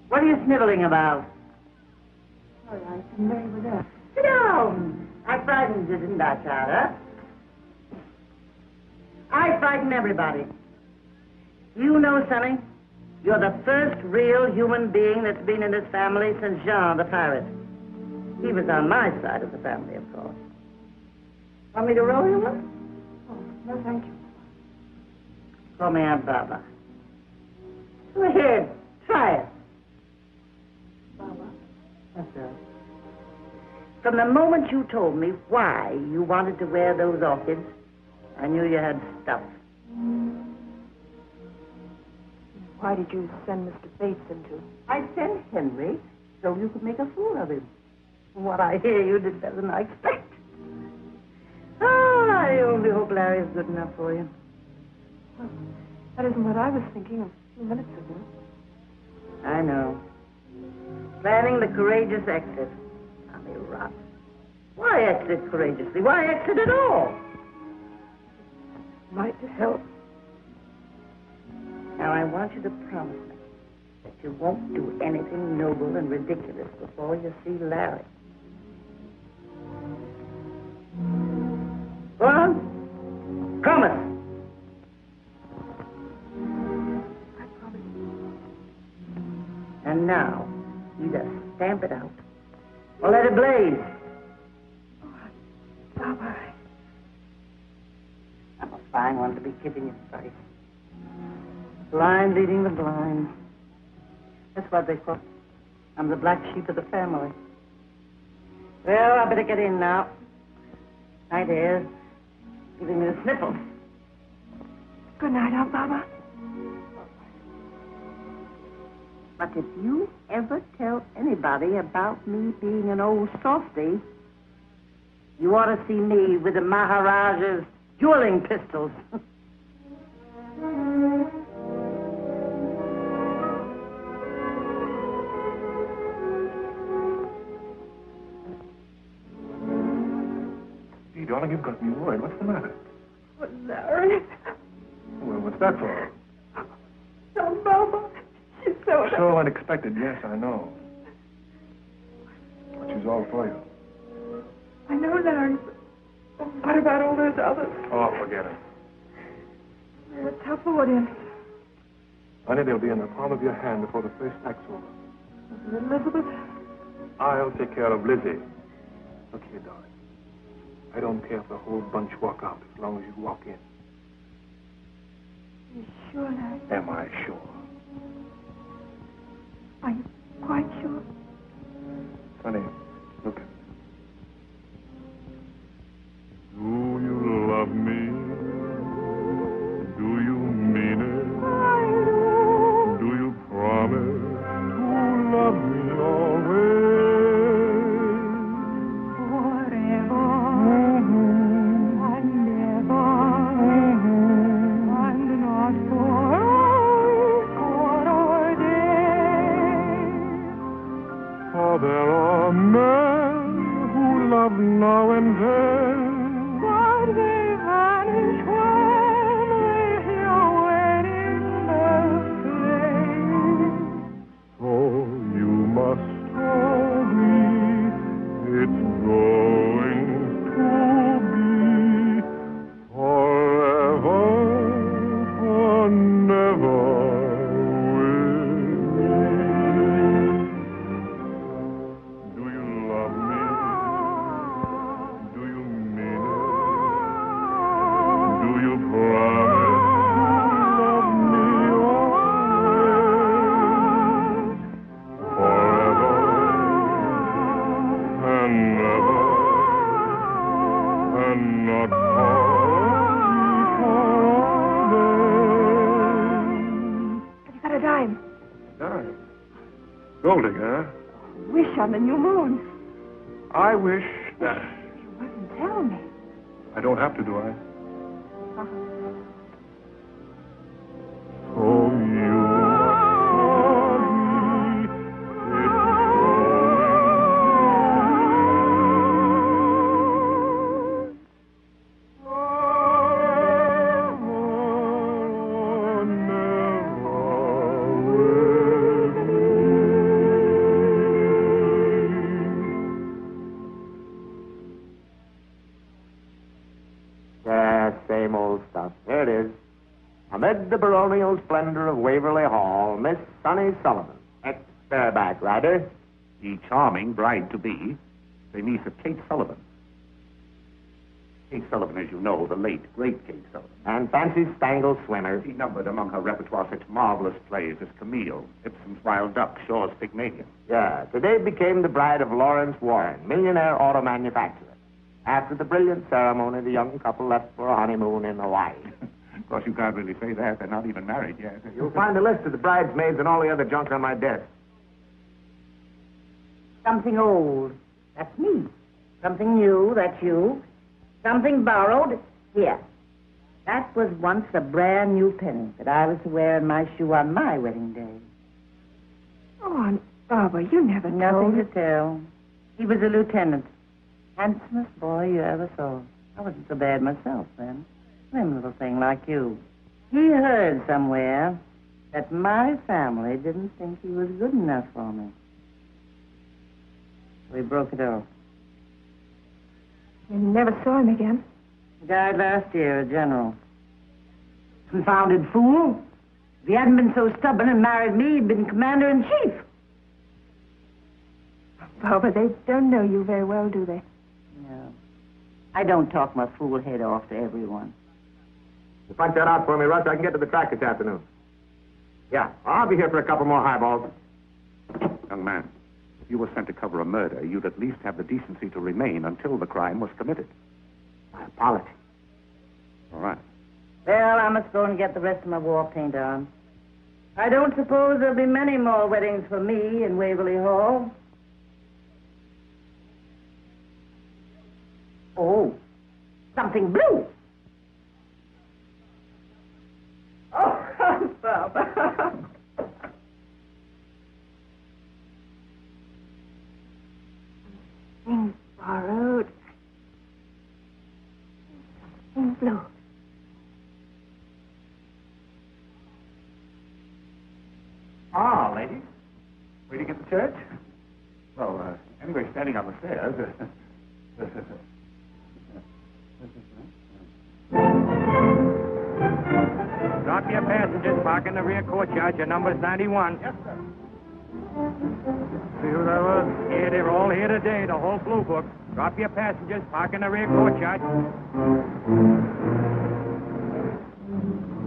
What are you sniveling about? All right, I'm very with us. Sit down. I frightened you, didn't I, Charlotte? I frighten everybody. You know something? You're the first real human being that's been in this family since Jean the pirate. He was on my side of the family, of course. Want me to roll you one? Oh, no, thank you. Call me Aunt Barbara. Go ahead. Try it. Barbara? That's right. From the moment you told me why you wanted to wear those orchids, I knew you had stuff. Why did you send Mr. Bates into? I sent Henry so you could make a fool of him. From what I hear, you did better than I expect. Oh, I only hope Larry's good enough for you. Well, that isn't what I was thinking of a few minutes ago. I know. Planning the courageous exit. Tommy rot. Why exit courageously? Why exit at all? Might help. Now, I want you to promise me that you won't do anything noble and ridiculous before you see Larry. Go on. Promise. I promise. And now, either stamp it out or let it blaze. Oh, Barbara. I'm a fine one to be kicking your face. Blind leading the blind. That's what they call. I'm the black sheep of the family. Well, I better get in now. Night air's giving me the sniffles. Good night, Aunt Barbara. But if you ever tell anybody about me being an old softy, you ought to see me with the Maharaja's dueling pistols. darling, you've got me worried. What's the matter? Oh, Larry. Well, what's that for? Oh, Mama. She's so... So unexpected, yes, I know. But she's all for you. I know, Larry. But what about all those others? Oh, forget it. What's her forward in? Honey, they'll be in the palm of your hand before the first act's over. Elizabeth? I'll take care of Lizzie. Look here, darling. I don't care if the whole bunch walk out as long as you walk in. Are you sure, Larry? Am I sure? Are you quite sure? Honey, look at me. Do you love me? Do you mean it? Do you promise to love me always? Forever and ever, and not for a week or a day. For there are men who love now and then, But they vanish when they hear wedding bells play. so you must agree it's going to be forever and ever with me. Do you love me? Do you mean it? Do you promise to love me always? Forever and ever, and not for Have you got a dime? Darling. Golding, huh? Wish on the new moon. I wish that... You wouldn't tell me. I don't have to, do I? so you Yeah, same old stuff. Here it is. Amid the baronial splendor of Waverly Hall, Miss Sunny Sullivan, ex-bareback rider. The charming bride-to-be, the niece of Kate Sullivan. Kate Sullivan, as you know, the late, great Kate Sullivan. And fancy spangled swimmer. She numbered among her repertoire such marvelous plays as Camille, Ibsen's Wild Duck, Shaw's Pygmalion. Yeah, today became the bride of Lawrence Warren, millionaire auto manufacturer. After the brilliant ceremony, the young couple left for a honeymoon in Hawaii. Of course, you can't really say that. They're not even married yet. You'll find a list of the bridesmaids and all the other junk on my desk. Something old, that's me. Something new, that's you. Something borrowed, here. That was once a brand new penny that I was to wear in my shoe on my wedding day. Oh, Aunt Barbara, you never Nothing told to us. tell. He was a lieutenant. Handsomest boy you ever saw. I wasn't so bad myself then. Slim little thing like you. He heard somewhere that my family didn't think he was good enough for me. We broke it off. You never saw him again. He died last year, a general. Confounded fool. If he hadn't been so stubborn and married me, he'd been commander-in-chief. Barbara, they don't know you very well, do they? No. I don't talk my fool head off to everyone. You punch that out for me, Russ. I can get to the track this afternoon. Yeah, I'll be here for a couple more highballs. Young man, if you were sent to cover a murder, you'd at least have the decency to remain until the crime was committed. My apology. All right. Well, I must go and get the rest of my war paint on. I don't suppose there'll be many more weddings for me in Waverly Hall. Oh, something blue. Oh, Barbara. Things borrowed. church? Well, anyway, standing on the stairs. Drop your passengers. Park in the rear courtyard. Your number's 91. Yes, sir. See who that was? Yeah, they're all here today, the whole Blue Book. Drop your passengers. Park in the rear courtyard.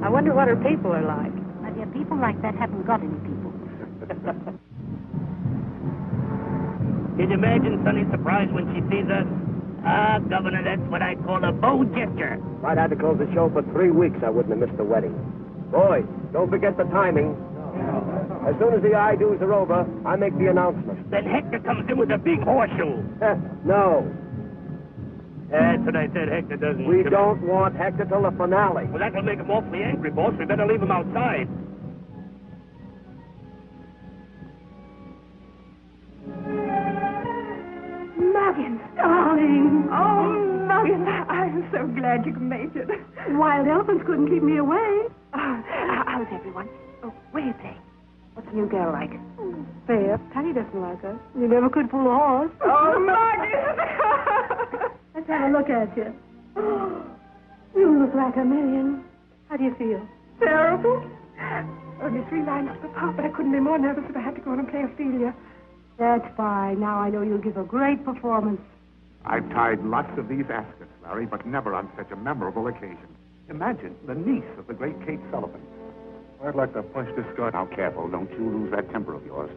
I wonder what her people are like. My dear, people like that haven't got any people. Can you imagine Sonny's surprise when she sees us? Ah, Governor, that's what I call a bow gesture. If I'd had to close the show for 3 weeks, I wouldn't have missed the wedding. Boys, don't forget the timing. As soon as the I-do's are over, I make the announcement. Then Hector comes in with a big horseshoe. No. That's what I said, Hector doesn't. We don't want Hector till the finale. Well, that'll make him awfully angry, boss. We better leave him outside. Muggins, darling. Oh, Muggins, I'm so glad you made it. Wild elephants couldn't keep me away. How's everyone? Oh, what are you saying? What's the new girl like? Fair. Patty doesn't like her. You never could fool a horse. Oh, Muggins. Let's have a look at you. You look like a million. How do you feel? Terrible. Only 3 lines to the part, but I couldn't be more nervous if I had to go on and play Ophelia. That's fine. Now I know you'll give a great performance. I've tied lots of these askets, Larry, but never on such a memorable occasion. Imagine the niece of the great Kate Sullivan. I'd like to punch this guy. Now, careful. Don't you lose that temper of yours.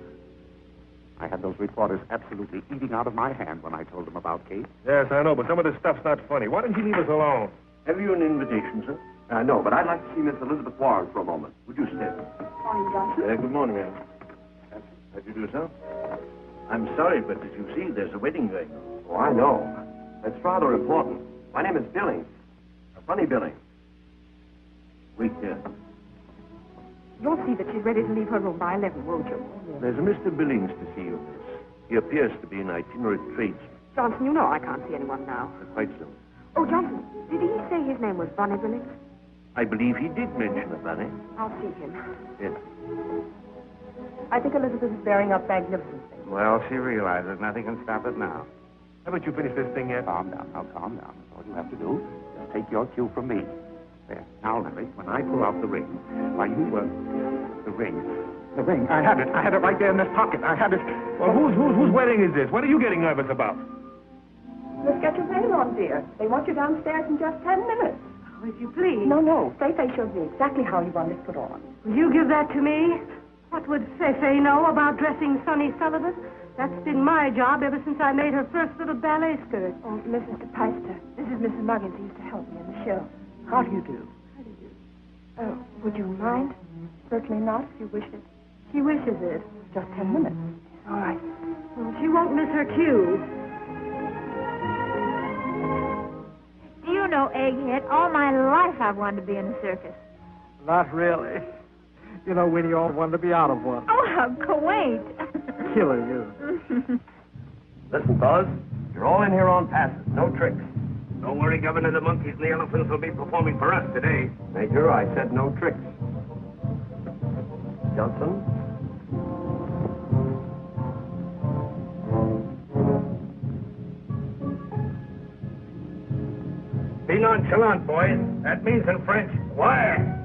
I had those reporters absolutely eating out of my hand when I told them about Kate. Yes, I know, but some of this stuff's not funny. Why don't you leave us alone? Have you an invitation, sir? No, but I'd like to see Miss Elizabeth Warren for a moment. Would you stay? Morning, Johnson. Good morning, ma'am. How'd you do, sir? I'm sorry, but as you see, there's a wedding going on. Oh, I know. That's rather important. My name is Billings. Funny Billings. Wait here. You'll see that she's ready to leave her room by 11, won't you? There's a Mr. Billings to see you, miss. He appears to be an itinerant tradesman. Johnson, you know I can't see anyone now. Quite so. Oh, Johnson, did he say his name was Bonnie Billings? I believe he did mention a bunny. I'll see him. Yes. I think Elizabeth is bearing up magnificently. Well, she realizes nothing can stop it now. Haven't you finished this thing yet? Calm down. Now, calm down. That's all you have to do. Just take your cue from me. There. Now, Larry, when I pull out the ring, why, you the ring. The ring. I had it right there in this pocket. I had it. Well, whose wedding is this? What are you getting nervous about? Let's get your veil on, dear. They want you downstairs in just 10 minutes. Oh, if you please. No. Feifei showed me exactly how you want it put on. Will you give that to me? What would Feifei know about dressing Sonny Sullivan? That's been my job ever since I made her first little ballet skirt. Oh, Mrs. DePeister, this is Mrs. Muggins. He used to help me in the show. How do you do? Would you mind? Certainly not, if you wish it. She wishes it. Just 10 minutes. All right. Well, she won't miss her cue. Do you know, Egghead, all my life I've wanted to be in a circus. Not really. You know, Winnie always wanted to be out of one. Oh, how quaint. Killer, you. Listen, fellas. You're all in here on passes. No tricks. Don't worry, Governor. The monkeys and the elephants will be performing for us today. Major, I said no tricks. Johnson? Be nonchalant, boys. That means in French, wire.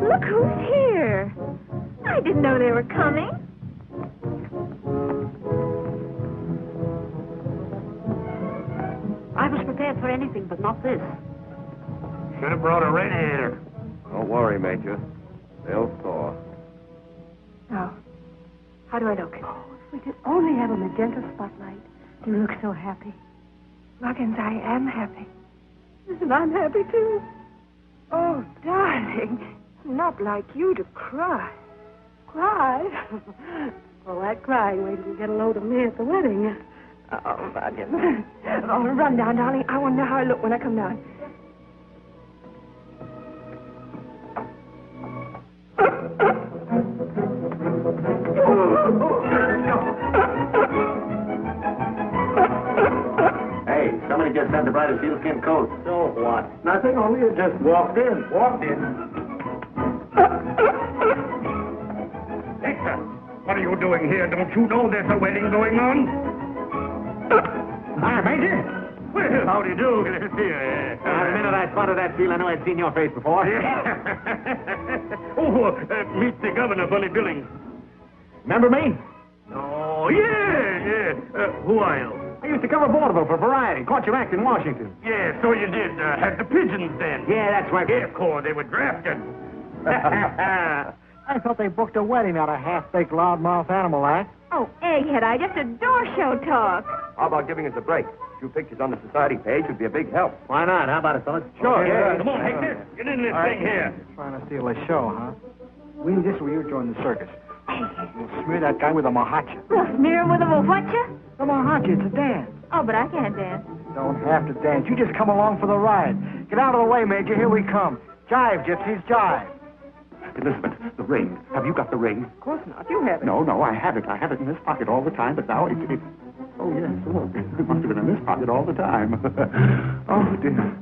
Look who's here. I didn't know they were coming. I was prepared for anything, but not this. Should have brought a radiator. Don't worry, Major. They'll thaw. Now, how do I look? Oh, if we could only have a magenta spotlight. You look so happy. Muggins, I am happy. Listen, I'm happy, too. Oh, darling. Not like you to cry. Cry? Well, that crying, wait till you get a load of me at the wedding. Oh, Muggins. Oh, run down, darling. I want to know how I look when I come down. inside a sealskin coat. So what? Nothing, only you just walked in. Hector, what are you doing here? Don't you know there's a wedding going on? Hi, Major. Well, how do you do? The minute I spotted that seal, I knew I'd seen your face before. Meet the governor, Bully Billings. Remember me? Oh, yeah. Who are you? I used to cover vaudeville for Variety. Caught your act in Washington. Yeah, so you did. Had the pigeons then. Yeah, that's right. Yeah, of course, they were drafted. I thought they booked a wedding out of half-baked loudmouth animal act. Oh, Egghead, I just adore show talk. How about giving us a break? A few pictures on the society page would be a big help. Why not? How about it, fellas? Sure. Yeah. Come on, Hector. Get in this thing here. Trying to steal a show, huh? We need this where you join the circus. We'll smear that guy with a mahacha. Well, smear him with a whatcha? The mahacha, it's a dance. Oh, but I can't dance. Don't have to dance. You just come along for the ride. Get out of the way, Major. Here we come. Jive, gypsies, jive. Elizabeth, the ring. Have you got the ring? Of course not. You have it. No, I have it. I have it in this pocket all the time, but now it's... Oh, yes, look. It must have been in this pocket all the time. Oh, dear.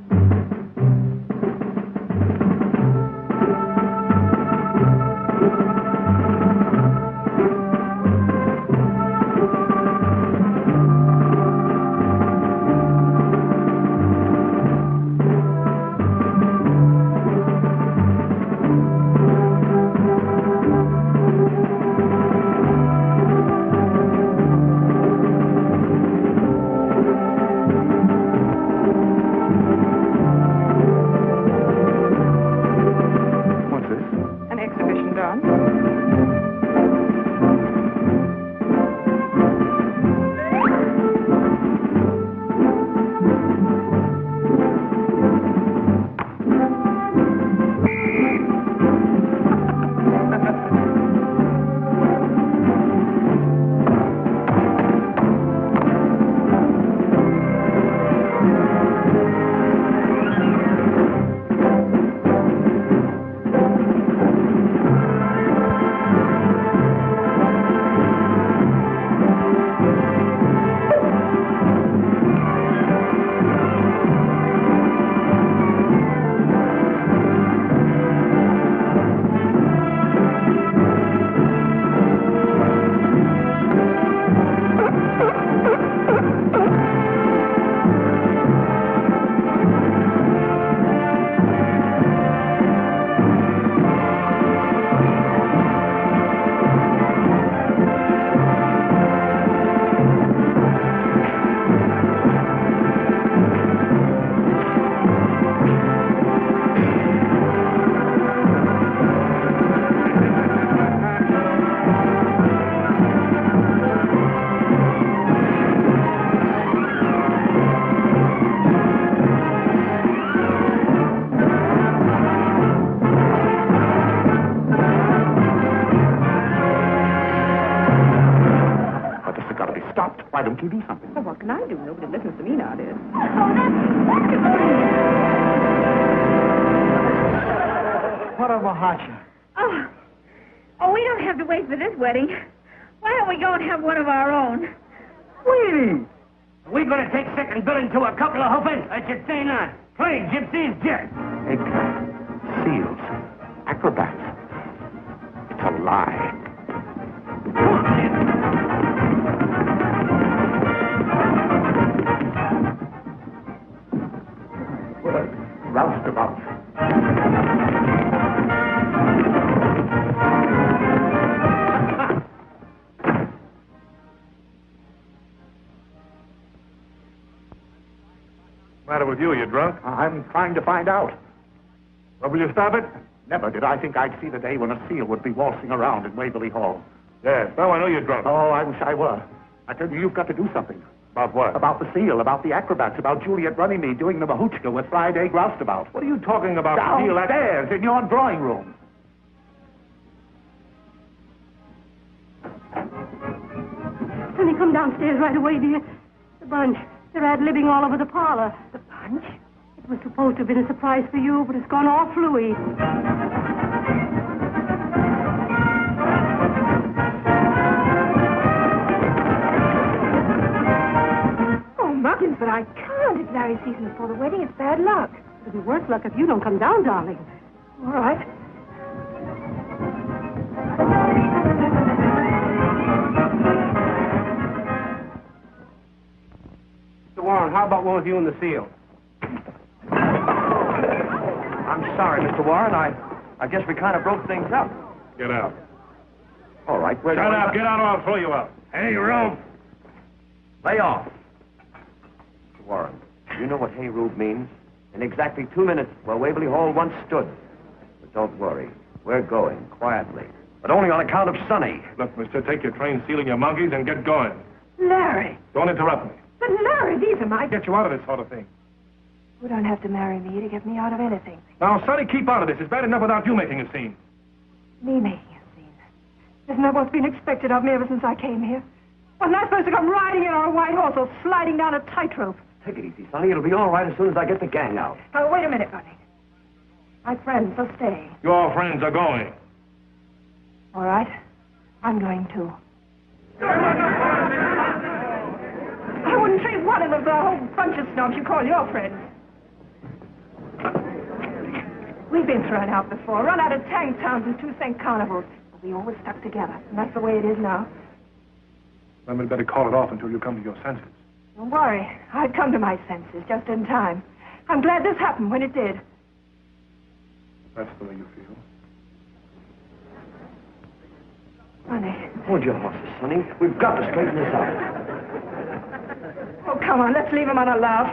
Why don't you do something? Well, what can I do? Nobody listens to me nowadays. What a mahacha. Oh, we don't have to wait for this wedding. Why don't we go and have one of our own? Sweetie! We're going to take second billing to a couple of hoofers. That's your thing on. Play gypsies, jet. Egghead, seals, acrobats. It's a lie. What a roustabout. What's the matter with you? You drunk? I'm trying to find out. Well, will you stop it? Never did I think I'd see the day when a seal would be waltzing around in Waverly Hall. Yes. Well, I know you're drunk. Oh, I wish I were. I tell you, you've got to do something. About what? About the seal, about the acrobats, about Juliet Runnymede doing the mahootchka with Friday Roustabout. What are you talking about? Downstairs in your drawing room. Sonny, come downstairs right away, dear. The bunch. They're ad-libbing all over the parlor. The bunch? It was supposed to have been a surprise for you, but it's gone all fluey. Oh, Muggins, but I can't. It's Larry's season before the wedding. It's bad luck. It'll be worse luck if you don't come down, darling. All right. Mr. Warren, how about one with you in the field? I'm sorry, Mr. Warren. I guess we kind of broke things up. Get out. All right, we're Shut up. Get out or I'll throw you out. Hey, Rube. Lay off. Mr. Warren, you know what hey Rube means? In exactly 2 minutes, where Waverly Hall once stood. But don't worry. We're going, quietly. But only on account of Sonny. Look, mister, take your train, sealing your monkeys, and get going. Larry. Don't interrupt me. But Larry, these are my... Get you out of this sort of thing. You don't have to marry me to get me out of anything. Now, Sonny, keep out of this. It's bad enough without you making a scene. Me making a scene? Isn't that what's been expected of me ever since I came here? Wasn't I supposed to come riding in on a white horse or sliding down a tightrope? Take it easy, Sonny. It'll be all right as soon as I get the gang out. Oh, wait a minute, Bunny. My friends will stay. Your friends are going. All right. I'm going too. I wouldn't trade one of them for a whole bunch of snobs you call your friends. We've been thrown out before, run out of tank towns and 2-cent carnivals. But we always stuck together, and that's the way it is now. Then we'd better call it off until you come to your senses. Don't worry. I'd come to my senses just in time. I'm glad this happened when it did. That's the way you feel. Honey. Hold your horses, Sonny. We've got to straighten this out. Oh, come on. Let's leave him on a laugh.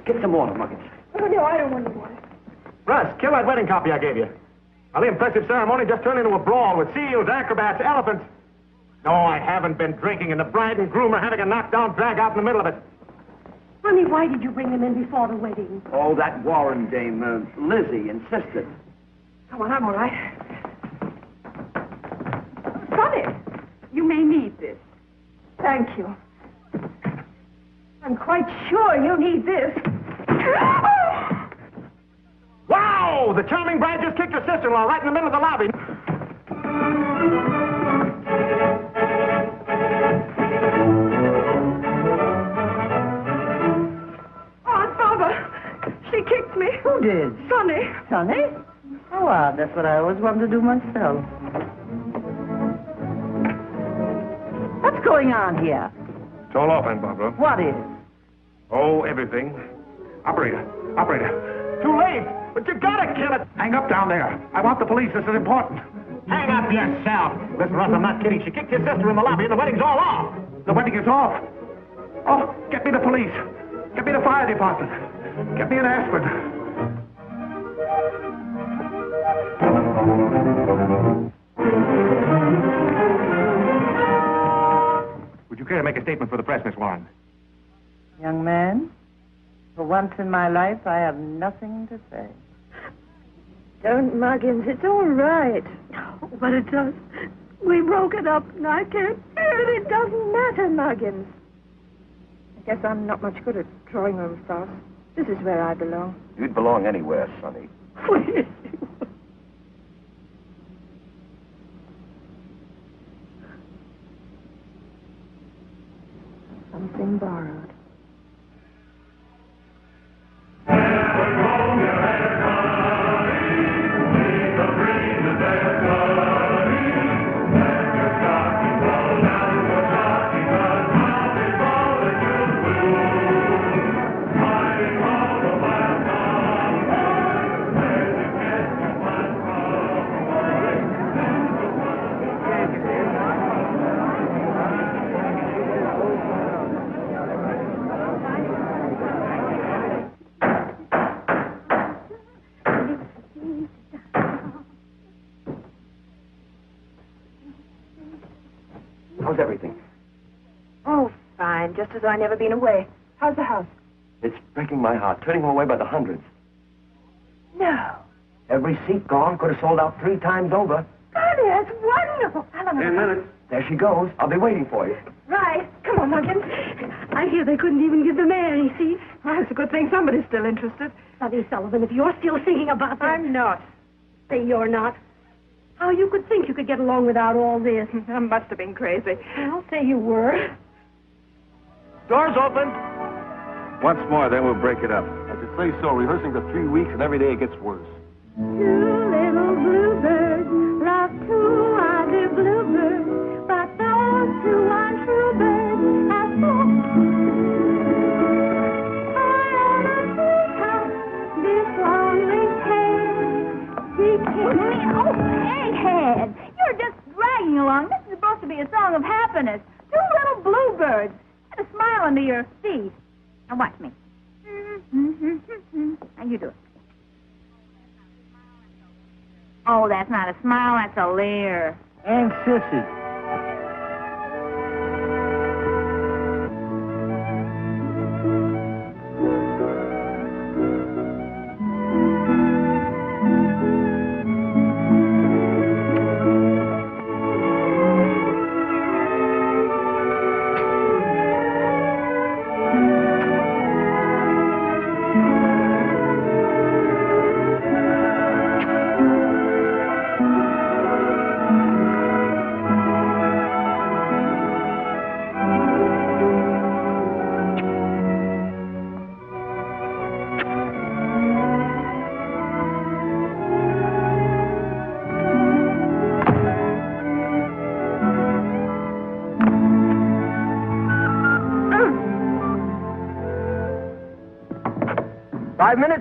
Get some water, Muggins. Oh, no, I don't want the water. Russ, kill that wedding copy I gave you. Well, the impressive ceremony just turned into a brawl with seals, acrobats, elephants. No, I haven't been drinking, and the bride and groom are having a knockdown drag out in the middle of it. Honey, why did you bring them in before the wedding? Oh, that Warren dame, Lizzie, insisted. Come on, I'm all right. Sonny, you may need this. Thank you. I'm quite sure you need this. Wow! The charming bride just kicked her sister-in-law right in the middle of the lobby. Aunt Barbara, she kicked me. Who did? Sonny. Sonny? Oh, well, that's what I always wanted to do myself. What's going on here? It's all off, Aunt Barbara. What is? Oh, everything. Operator. Too late! But you gotta kill it! Hang up down there. I want the police. This is important. Hang up yourself! Listen, Russ, I'm not kidding. She kicked your sister in the lobby and the wedding's all off! The wedding is off. Oh, get me the police. Get me the fire department. Get me an aspirin. Would you care to make a statement for the press, Miss Warren? Young man, for once in my life, I have nothing to say. Don't, Muggins. It's all right. But it does. We broke it up, and I can't bear it. It doesn't matter, Muggins. I guess I'm not much good at drawing room stuff. This is where I belong. You'd belong anywhere, Sonny. Please. Something borrowed. How's everything? Oh, fine. Just as though I'd never been away. How's the house? It's breaking my heart, turning them away by the hundreds. No. Every seat gone. Could have sold out 3 times over. Daddy, that's wonderful. Helen. 10 minutes. There she goes. I'll be waiting for you. Right. Come on, Muggins. I hear they couldn't even give the mayor any seats. Well, it's a good thing somebody's still interested. Bloody Sullivan, if you're still thinking about that... I'm not. Say you're not. How you could think you could get along without all this? I must have been crazy. I'll say you were. Doors open. Once more, then we'll break it up. As you say so, rehearsing for 3 weeks, and every day it gets worse. Two little bluebirds love two other bluebirds, but those two untrue birds have both. High on a treetop, this lonely pair. Oh, Egghead! You're just dragging along. This is supposed to be a song of happiness. Two little bluebirds. Put a smile under your teeth. Now watch me. Now you do it. Oh, that's not a smile, that's a leer. And sissy.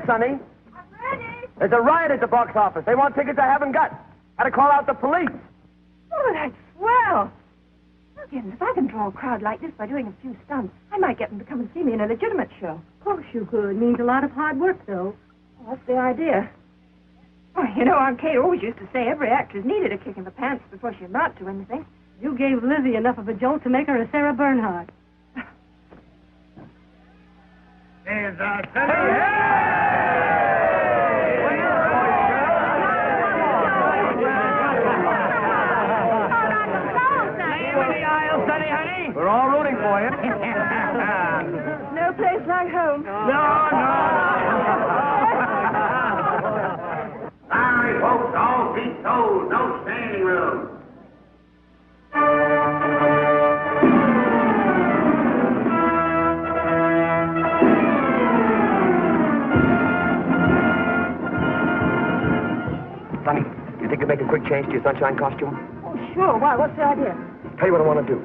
Sonny. I'm ready. There's a riot at the box office. They want tickets I haven't got. Had to call out the police. Oh, that's swell. Muggins, if I can draw a crowd like this by doing a few stunts, I might get them to come and see me in a legitimate show. Of course you could. Means a lot of hard work, though. Well, that's the idea. Oh, you know, Aunt Kate always used to say every actress needed a kick in the pants before she amounted to anything. You gave Lizzie enough of a jolt to make her a Sarah Bernhardt. Here's our Sonny. We're all rooting for you. No place like home. No. Sorry, folks, all feet toes, no standing room. Sonny, you think you'd make a quick change to your sunshine costume? Oh, sure. Why? What's the idea? Tell you what I want to do.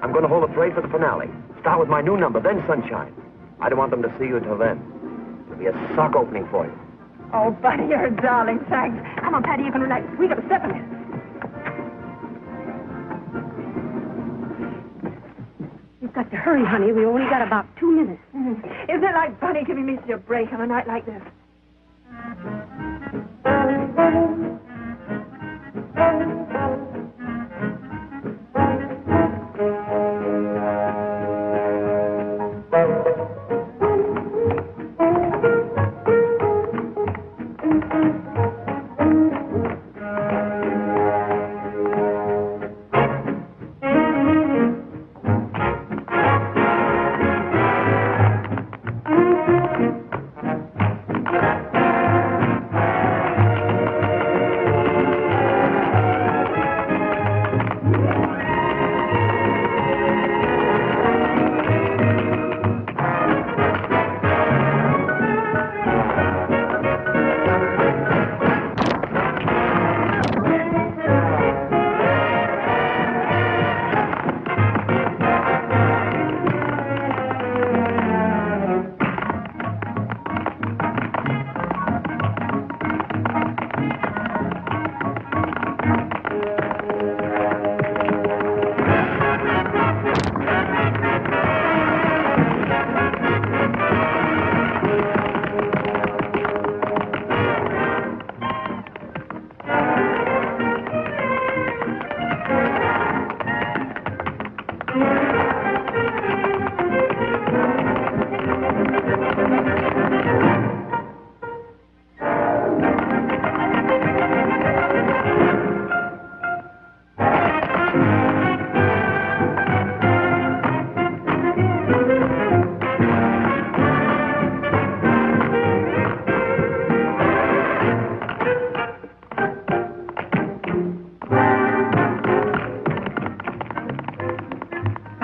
I'm going to hold a parade for the finale. Start with my new number, then Sunshine. I don't want them to see you until then. It'll be a sock opening for you. Oh, Bunny, you're a darling. Thanks. Come on, Patty, you can relax. We got to step in it. You've got to hurry, honey. We only got about 2 minutes. Isn't it like Bunny giving me such a break on a night like this?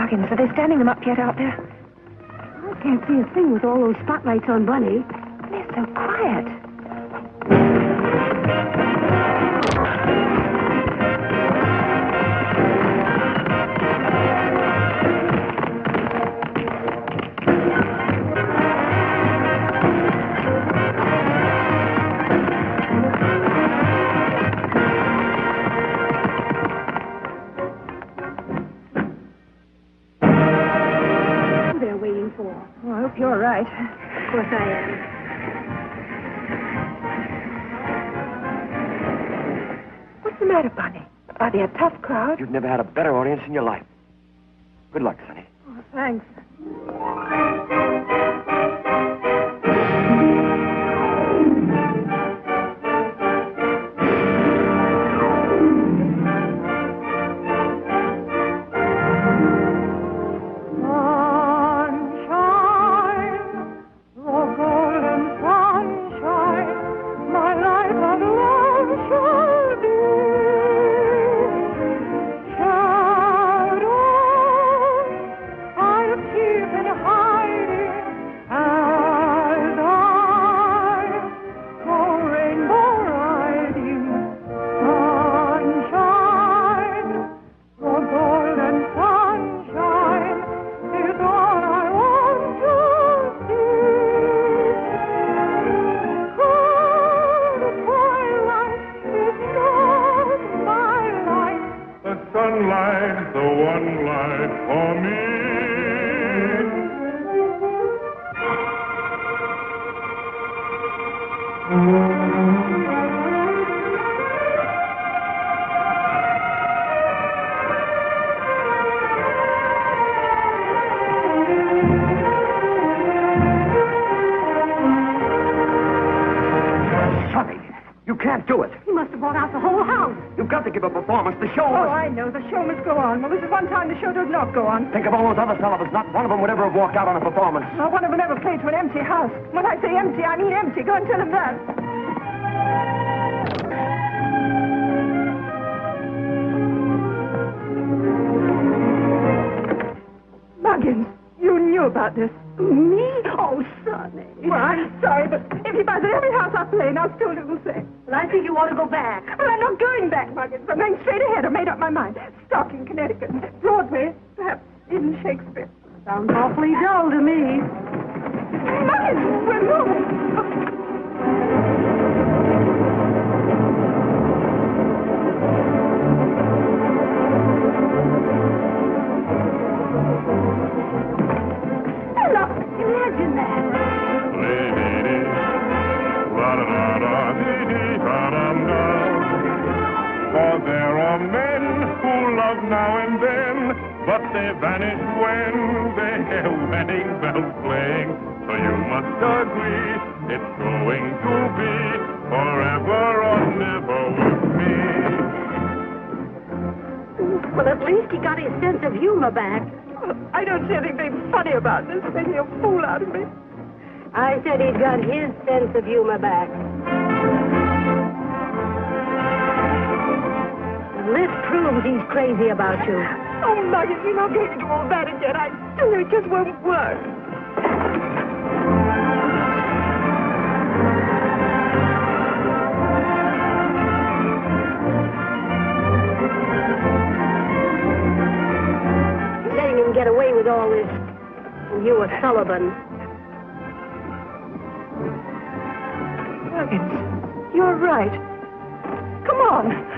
Muggins, are they standing them up yet out there? can't see a thing with all those spotlights on Bunny. They're so quiet. Oh, I hope you're right. Of course I am. What's the matter, Bunny? Are they a tough crowd? You've never had a better audience in your life. Good luck, Sonny. Oh, thanks. The show Oh, I know. The show must go on. Well, this is one time the show does not go on. Think of all those other Sullivans. Not one of them would ever have walked out on a performance. Not one of them ever played to an empty house. When I say empty, I mean empty. Go and tell him that. Muggins, you knew about this. Me? Oh, Sonny. Well, I'm sorry, but if he buys at every house I play in, I'll still do the same. Well, I think you ought to go back. Well, I'm not going back, Muggins. I'm going straight ahead. I made up my mind. Stock in Connecticut. Broadway, perhaps even Shakespeare. Sounds awfully dull to me. Muggins, we're moving. Imagine that. For there are men who love now and then, but they vanish when they hear wedding bells playing. So you must agree, it's going to be forever or never with me. Well, at least he got his sense of humor back. I don't see anything funny about this, making a fool out of me. I said he'd got his sense of humor back. This proves he's crazy about you. Oh, Muggins, you're not going to do all that again. I tell you, it just won't work. Letting him get away with all this, and you were Sullivan. Muggins, you're right. Come on.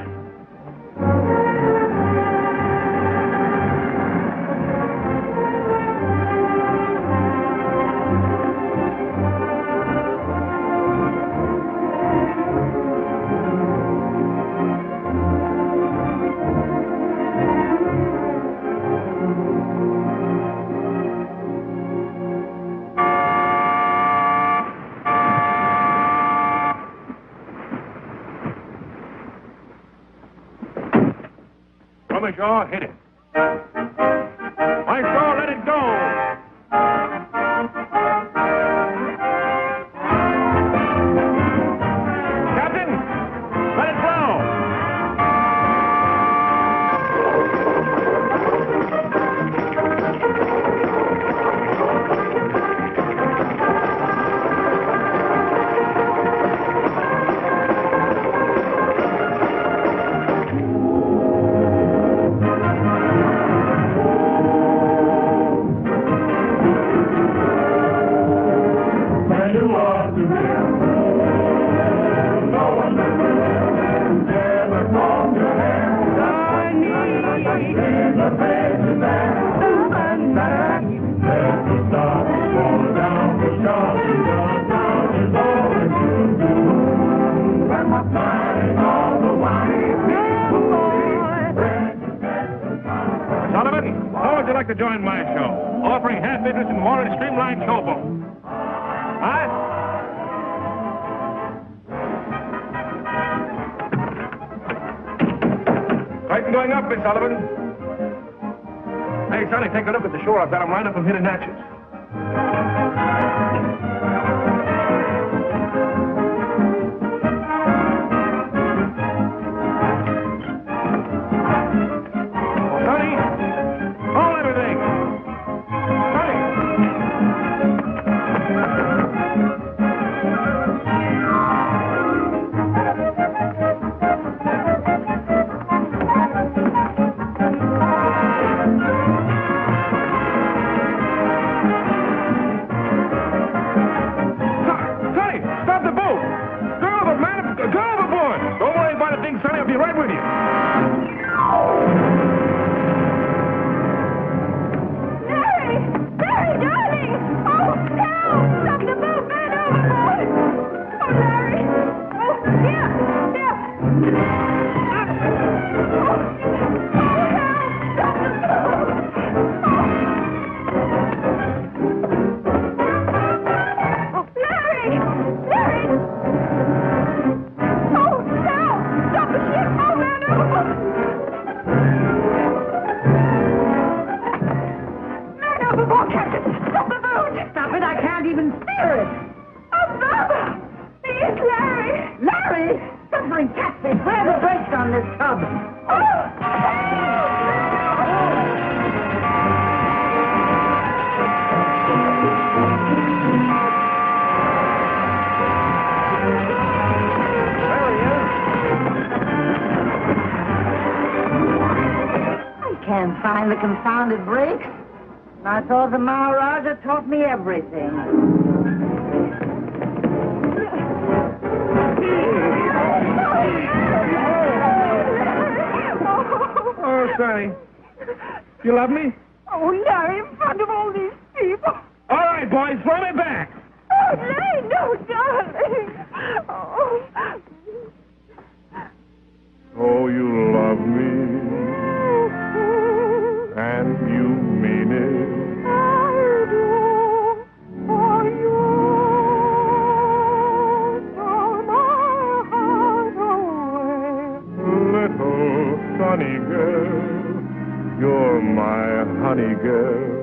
Shaw, hit it. My Shaw, let it go. Captain, let it blow. Sullivan, how would you like to join my show? Offering half interest in modern streamlined showboat. Huh? Titan going up, Miss Sullivan. Hey, Sonny, take a look at the shore. I've got them lined up from hidden hatches. The confounded brakes. I thought the Maharaja taught me everything. Oh, Sonny. You love me? Oh, Larry, in front of all these people. All right, boys, throw me back. Oh, Larry, no, darling. Oh. Oh, you love me. And you mean it. I do. For you stole my heart away. Little sunny girl, you're my honey girl.